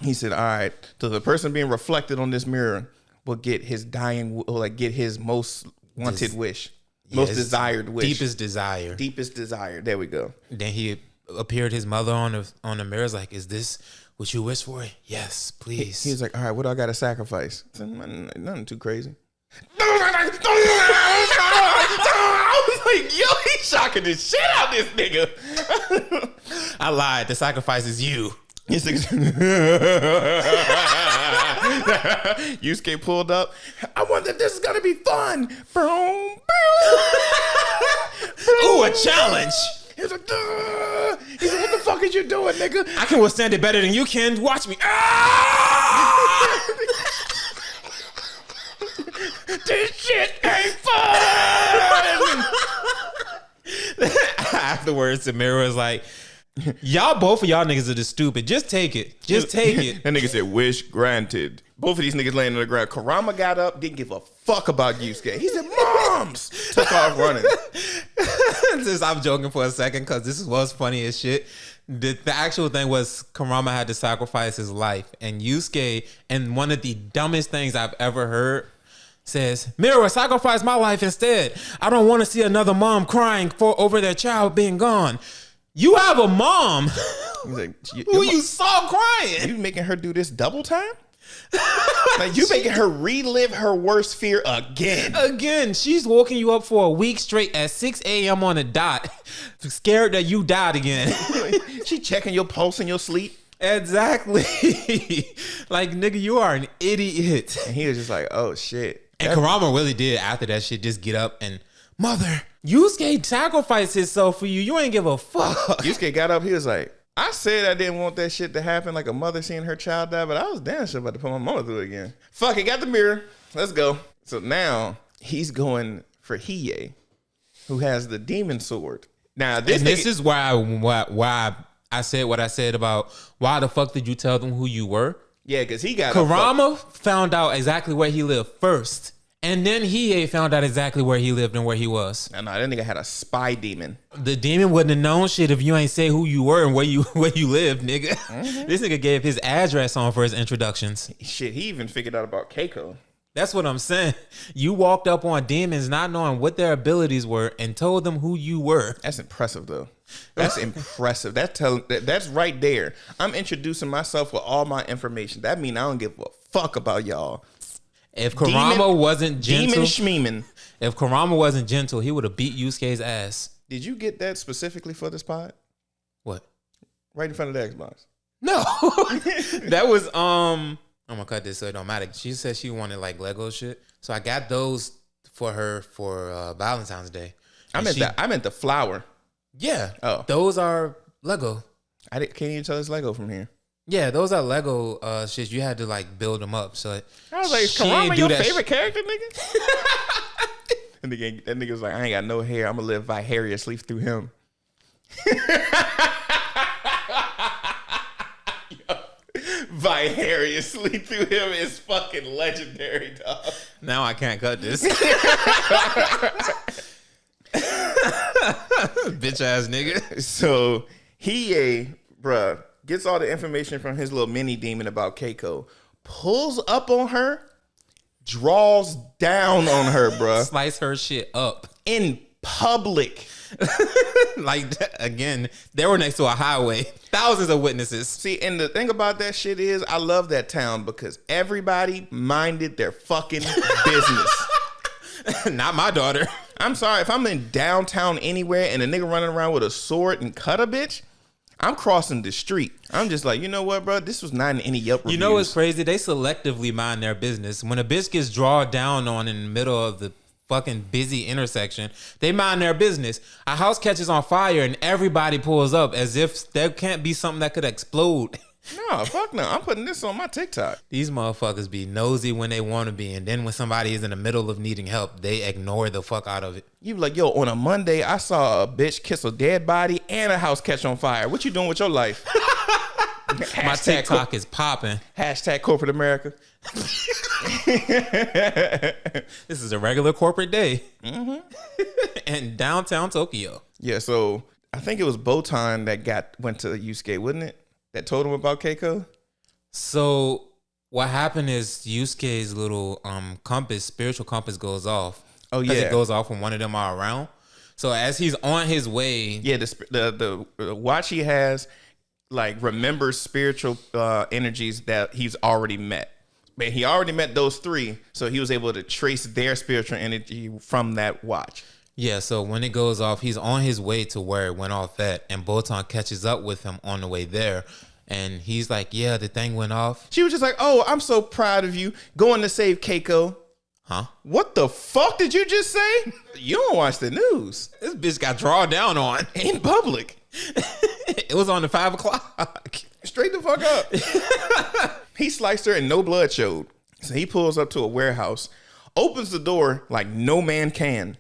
He said, all right. So the person being reflected on this mirror will get his get his most wanted wish. Most desired wish. Deepest desire. Deepest desire. There we go. Then he appeared his mother on the mirror. Like, is this what you wish for? Yes, please. He was like, all right, what do I got to sacrifice? Nothing too crazy. I was like, yo, he's shocking the shit out this nigga. I lied. The sacrifice is you. Yusuke pulled up. I wonder if this is gonna be fun. Boom, boom. Ooh, a challenge. He was like, duh. He said, what the fuck is you doing, nigga? I can withstand it better than you can. Watch me. This shit ain't fun. Afterwards, the mirror was like, both of y'all niggas are just stupid. Just take it. Just take it. That nigga said, wish granted. Both of these niggas laying on the ground. Karama got up, didn't give a fuck about Yusuke. He said, moms! Took off running. Since I'm joking for a second, because this was funny as shit. The actual thing was Karama had to sacrifice his life. And Yusuke, and one of the dumbest things I've ever heard, says, Mirror, sacrifice my life instead. I don't want to see another mom crying over their child being gone. You have a mom He's like, who you saw crying. You making her do this double time? Like, you making her relive her worst fear again. Again, she's woken you up for a week straight at 6 a.m. on the dot, scared that you died again. She checking your pulse in your sleep. Exactly. Like, nigga, you are an idiot. And he was just like, oh, shit. And Karama really did, after that shit, just get up and, mother, Yusuke sacrificed himself for you. You ain't give a fuck. Yusuke got up. He was like, I said I didn't want that shit to happen, like a mother seeing her child die, but I was damn sure about to put my mama through it again. Fuck it, got the mirror. Let's go. So now he's going for Hiei, who has the demon sword. Now this is why I said what I said about why the fuck did you tell them who you were? Yeah, because he got Kurama found out exactly where he lived first. And then Hiei found out exactly where he lived and where he was. No, that nigga had a spy demon. The demon wouldn't have known shit if you ain't say who you were and where you lived, nigga. Mm-hmm. This nigga gave his address on for his introductions. Shit, he even figured out about Keiko. That's what I'm saying. You walked up on demons not knowing what their abilities were and told them who you were. That's impressive, though. That's impressive. That's right there. I'm introducing myself with all my information. That means I don't give a fuck about y'all. If Kurama wasn't gentle, demon schmeeman. If Kurama wasn't gentle, he would have beat Yusuke's ass. Did you get that specifically for this pod? What? Right in front of the Xbox. No, that was I'm gonna cut this so it don't matter. She said she wanted like Lego shit, so I got those for her for Valentine's Day. I meant the flower. Yeah. Oh, those are Lego. Can't even tell it's Lego from here. Yeah, those are Lego shit. You had to like build them up. So I was like, Kurama your favorite character, nigga? And that nigga was like, I ain't got no hair. I'm gonna live vicariously through him. Vicariously through him is fucking legendary, dog. Now I can't cut this. Bitch ass nigga. So Hiei, bruh, gets all the information from his little mini demon about Keiko, pulls up on her, draws down on her, bruh. Slice her shit up. In public. Like, again, they were next to a highway. Thousands of witnesses. See, and the thing about that shit is, I love that town because everybody minded their fucking business. Not my daughter. I'm sorry, if I'm in downtown anywhere and a nigga running around with a sword and cut a bitch, I'm crossing the street. I'm just like, you know what, bro? This was not in any Yelp reviews. You know what's crazy? They selectively mind their business. When a bitch gets drawn down on in the middle of the fucking busy intersection, they mind their business. A house catches on fire and everybody pulls up as if there can't be something that could explode. No, fuck no. I'm putting this on my TikTok. These motherfuckers be nosy when they want to be, and then when somebody is in the middle of needing help, they ignore the fuck out of it. You be like, yo, on a Monday, I saw a bitch kiss a dead body and a house catch on fire. What you doing with your life? My TikTok is popping. Hashtag corporate America. This is a regular corporate day. Mm-hmm. In downtown Tokyo. Yeah, so I think it was Botan that went to Yusuke, wasn't it? That told him about Keiko? So what happened is Yusuke's little spiritual compass goes off. Oh yeah, it goes off when one of them are around. So as he's on his way, yeah, the watch he has like remembers spiritual energies that he's already met. But he already met those three, so he was able to trace their spiritual energy from that watch. Yeah, so when it goes off, he's on his way to where it went off at, and Botan catches up with him on the way there. And he's like, yeah, the thing went off. She was just like, oh, I'm so proud of you going to save Keiko. Huh? What the fuck did you just say? You don't watch the news. This bitch got drawn down on. In public. It was on the 5 o'clock. Straight the fuck up. He sliced her and no blood showed. So he pulls up to a warehouse, opens the door like no man can.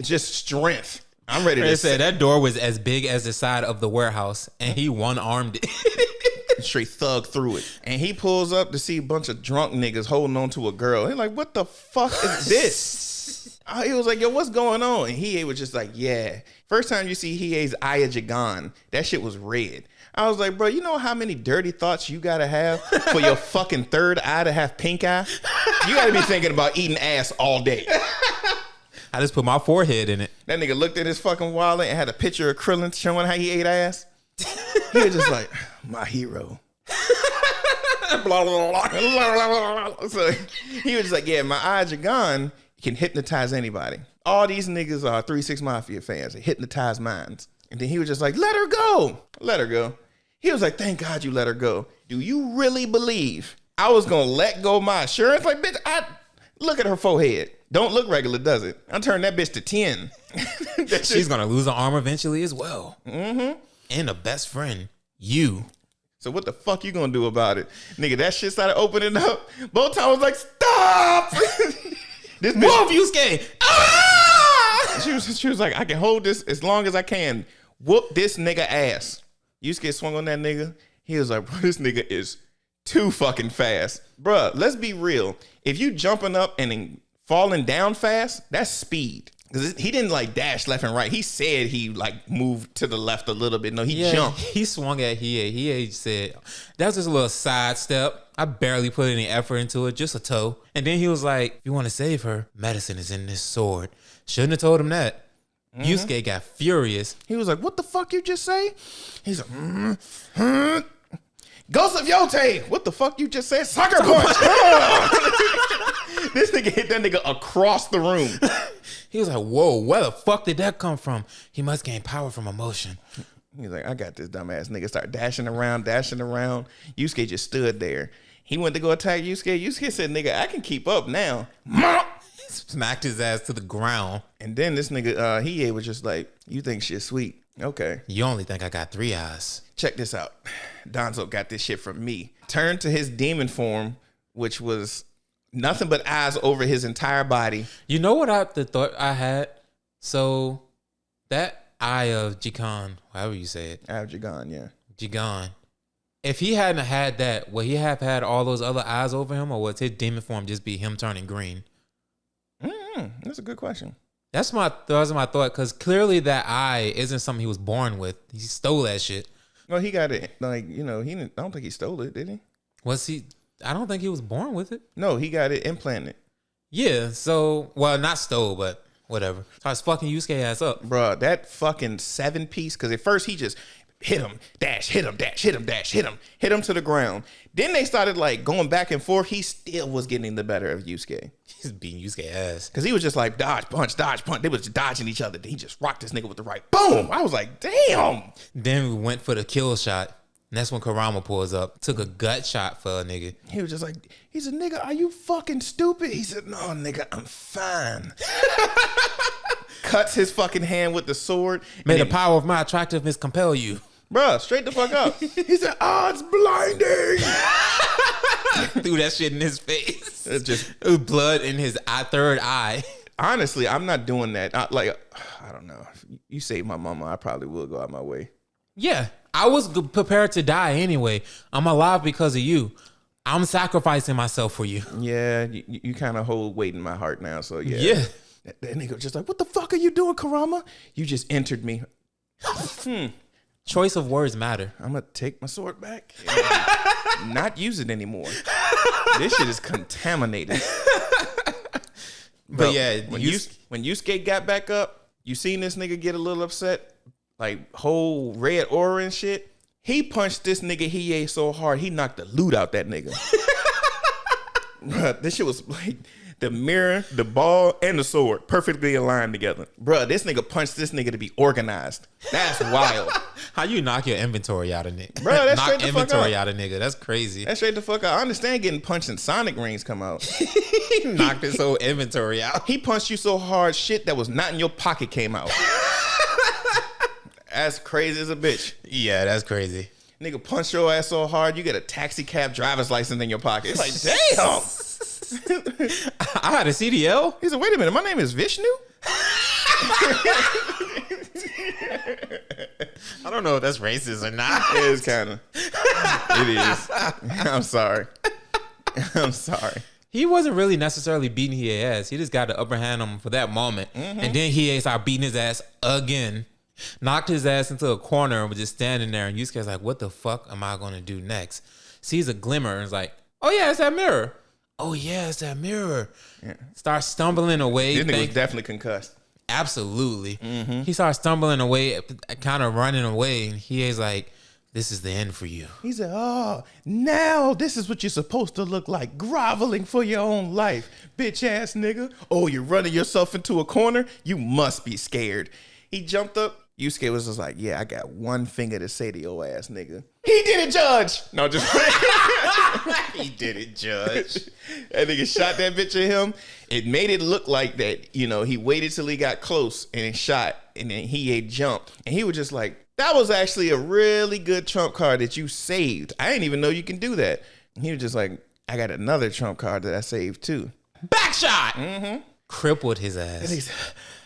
Just strength. I'm ready to say that door was as big as the side of the warehouse, and he one-armed it. Straight thug through it. And he pulls up to see a bunch of drunk niggas holding on to a girl. He's like, what the fuck is this? He was like, yo, what's going on? And Hiei was just like, yeah. First time you see Hiei's eye of Jagan, that shit was red. I was like, bro, you know how many dirty thoughts you gotta have for your fucking third eye to have pink eye? You gotta be thinking about eating ass all day. I just put my forehead in it. That nigga looked at his fucking wallet and had a picture of Krillin showing how he ate ass. He was just like, my hero. Blah, blah, blah, blah, blah. So he was just like, yeah, my eye Jagan can hypnotize anybody. All these niggas are 3-6 Mafia fans. They hypnotize minds. And then he was just like, let her go. Let her go. He was like, thank God you let her go. Do you really believe I was going to let go of my insurance? Like, bitch, look at her forehead. Don't look regular, does it? I turned that bitch to 10. She's going to lose an arm eventually as well. Mm-hmm. And a best friend. you. So what the fuck you gonna do about it? Nigga, that shit started opening up. Botan was like, stop! This bitch, Move, Yusuke! Ah! She was like, I can hold this as long as I can. Whoop this nigga ass. Yusuke swung on that nigga. He was like, bro, this nigga is too fucking fast. Bruh, let's be real. If you jumping up and then falling down fast, that's speed. Because he didn't like dash left and right. He said he like moved to the left a little bit. No, he jumped. He swung at Hiei. Hiei said, that was just a little side step. I barely put any effort into it, just a toe. And then he was like, if you want to save her, medicine is in this sword. Shouldn't have told him that. Yusuke got furious. He was like, what the fuck you just say? He's like, Ghost of Yote. What the fuck you just said? Sucker punch. This nigga hit that nigga across the room. He was like, whoa, where the fuck did that come from? He must gain power from emotion. He's like, I got this dumbass nigga. Start dashing around. Yusuke just stood there. He went to go attack Yusuke. Yusuke said, nigga, I can keep up now. Smacked his ass to the ground. And then this nigga, Hiei was just like, you think shit's sweet. Okay. You only think I got 3 eyes. Check this out. Danzo got this shit from me. Turned to his demon form, which was nothing but eyes over his entire body. You know what the thought I had? So that eye of Jikan, however you say it. Eye of Jigan, yeah. Jigan. If he hadn't had that, would he have had all those other eyes over him, or would his demon form just be him turning green? That's a good question. That was my thought, because clearly that eye isn't something he was born with. He stole that shit. No, he got it. Like, you know, I don't think he stole it, did he? Was he? I don't think he was born with it. No, he got it implanted. Yeah, so, well, not stole, but whatever. Starts fucking Yusuke ass up. Bruh, that fucking 7-piece, because at first he just hit him, dash, hit him, dash, hit him, dash, hit him to the ground. Then they started like going back and forth. He still was getting the better of Yusuke. He's beating Yusuke ass. Because he was just like dodge, punch. They was just dodging each other. He just rocked this nigga with the right. Boom! I was like, damn. Then we went for the kill shot. And that's when Kurama pulls up. Took a gut shot for a nigga. He was just like, he said, nigga, are you fucking stupid? He said, no, nigga, I'm fine. Cuts his fucking hand with the sword. May the power of my attractiveness compel you. Bruh, straight the fuck up. He said, it's blinding. Threw that shit in his face. It's just it was blood in his third eye. Honestly, I'm not doing that. I don't know. If you save my mama, I probably will go out my way. Yeah, I was prepared to die anyway. I'm alive because of you. I'm sacrificing myself for you. Yeah, you kind of hold weight in my heart now. So yeah. Yeah. That nigga was just like, what the fuck are you doing, Kurama? You just entered me. Choice of words matter. I'm going to take my sword back and not use it anymore. This shit is contaminated. But yeah, when Yusuke got back up, you seen this nigga get a little upset, like whole red aura and shit. He punched this nigga Hiei so hard, he knocked the loot out that nigga. Bruh, this shit was like the mirror, the ball, and the sword perfectly aligned together. Bruh, this nigga punched this nigga to be organized. That's wild. How you knock your inventory out of nigga? Bruh, that's knock straight the fuck inventory up. out of nigga. That's crazy. That's straight the fuck out. I understand getting punched and Sonic rings come out. He knocked his whole inventory out. He punched you so hard, shit that was not in your pocket came out. That's crazy as a bitch. Yeah, that's crazy. Nigga punched your ass so hard, you get a taxi cab driver's license in your pocket. It's like, damn. I had a CDL. He said, wait a minute, my name is Vishnu? I don't know if that's racist or not. It is kind of. It is. I'm sorry. I'm sorry. He wasn't really necessarily beating Hiei ass. He just got the upper hand on him for that moment. Mm-hmm. And then Hiei started beating his ass again. Knocked his ass into a corner and was just standing there. And Yusuke's like, what the fuck am I going to do next? Sees a glimmer and is like, oh yeah, it's that mirror. Oh yeah, it's that mirror. Yeah. Starts stumbling away. This nigga was definitely concussed. Absolutely. Mm-hmm. He starts stumbling away, kind of running away. And Hiei's like, this is the end for you. He said, oh, now this is what you're supposed to look like, groveling for your own life, bitch ass nigga. Oh, you're running yourself into a corner? You must be scared. He jumped up. Yusuke was just like, yeah, I got one finger to say to your ass, nigga. He did it, Judge. No, just he did it, Judge. That nigga shot that bitch at him. It made it look like that, you know, he waited till he got close and then shot, and then he jumped. And he was just like, That was actually a really good trump card that you saved. I didn't even know you can do that. And he was just like, I got another trump card that I saved too. Backshot. Mm-hmm. Crippled his And ass. he said,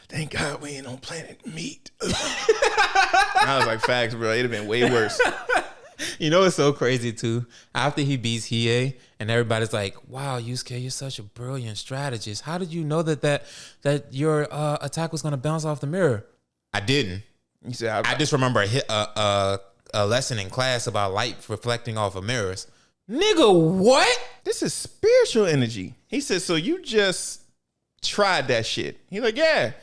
thank God we ain't on planet meat. I was like, facts, bro. It'd have been way worse. You know what's so crazy too? After he beats Hiei, and everybody's like, "Wow, Yusuke, you're such a brilliant strategist. How did you know that your attack was gonna bounce off the mirror?" I didn't. He said, I just remember a lesson in class about light reflecting off of mirrors. Nigga, what? this is spiritual energy. He said, so you just tried that shit. He's like, yeah.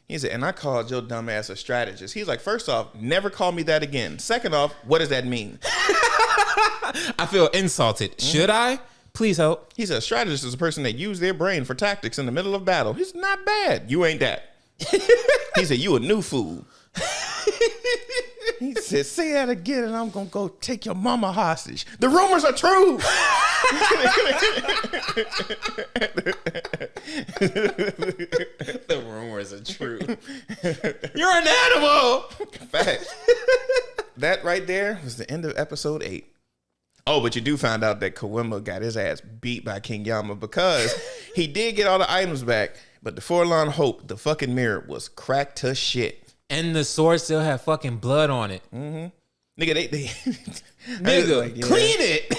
He said, and I called your dumb ass a strategist. He's like, first off, never call me that again. Second off, what does that mean? I feel insulted. Should I? Please help. He said, a strategist is a person that used their brain for tactics in the middle of battle. He's not bad. You ain't that. He said, you a new fool. He said, say that again and I'm going to go take your mama hostage. The rumors are true. The rumors are true. You're an animal. Fact. That right there was the end of episode 8. Oh, but you do find out that Kawima got his ass beat by King Yama because he did get all the items back, but the Forlorn Hope, the fucking mirror, was cracked to shit. And the sword still had fucking blood on it. Mm-hmm. Nigga, they Nigga, like, yeah. clean it.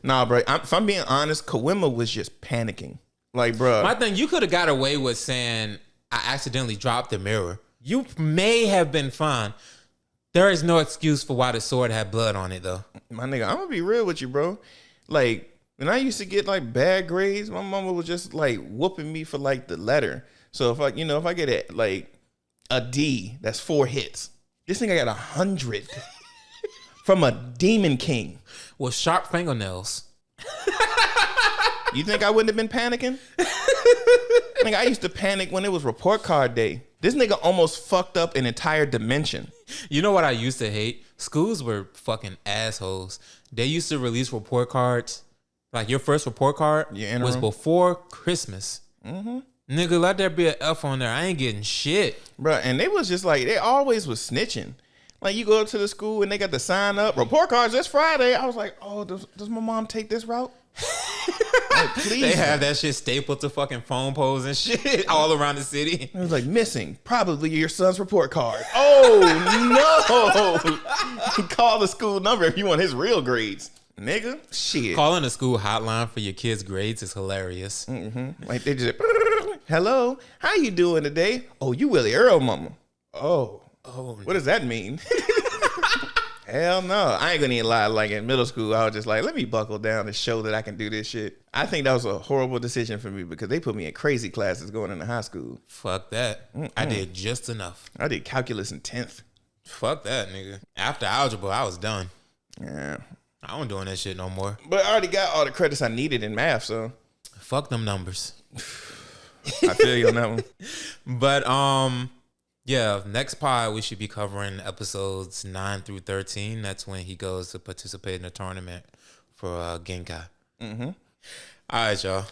Nah, bro. If I'm being honest, Kawima was just panicking. Like, bro. My thing, you could have got away with saying, I accidentally dropped the mirror. You may have been fine. There is no excuse for why the sword had blood on it, though. My nigga, I'm gonna be real with you, bro. Like, when I used to get like bad grades, my mama was just like whooping me for like the letter. So if I get a D, that's 4 hits. This nigga got 100 from a demon king With sharp fingernails. You think I wouldn't have been panicking? Nigga, I used to panic when it was report card day. This nigga almost fucked up an entire dimension. You know what I used to hate? Schools were fucking assholes. They used to release report cards. Like your first report card was before Christmas. Mm-hmm. Nigga, let there be an F on there. I ain't getting shit. Bro, and they was just like, they always was snitching. Like you go up to the school and they got to sign up. Report cards this Friday. I was like, oh, does my mom take this route? Like, please. They have that shit stapled to fucking phone poles and shit all around the city. It was like, missing, probably your son's report card. Oh, no. Call the school number if you want his real grades. Nigga, shit. Calling the school hotline for your kids' grades is hilarious. Mm-hmm. Like they just, hello, how you doing today? Oh, you Willie Earl, mama. Oh, what does that mean? Hell no. I ain't gonna even lie. Like in middle school, I was just like, let me buckle down and show that I can do this shit. I think that was a horrible decision for me because they put me in crazy classes going into high school. Fuck that. I did just enough. I did calculus in 10th. Fuck that, nigga. After algebra, I was done. Yeah. I wasn't doing that shit no more. But I already got all the credits I needed in math, so. Fuck them numbers. I feel you on that one. But, yeah, next pod, we should be covering episodes 9 through 13. That's when he goes to participate in a tournament for Genkai. Mm-hmm. All right, y'all.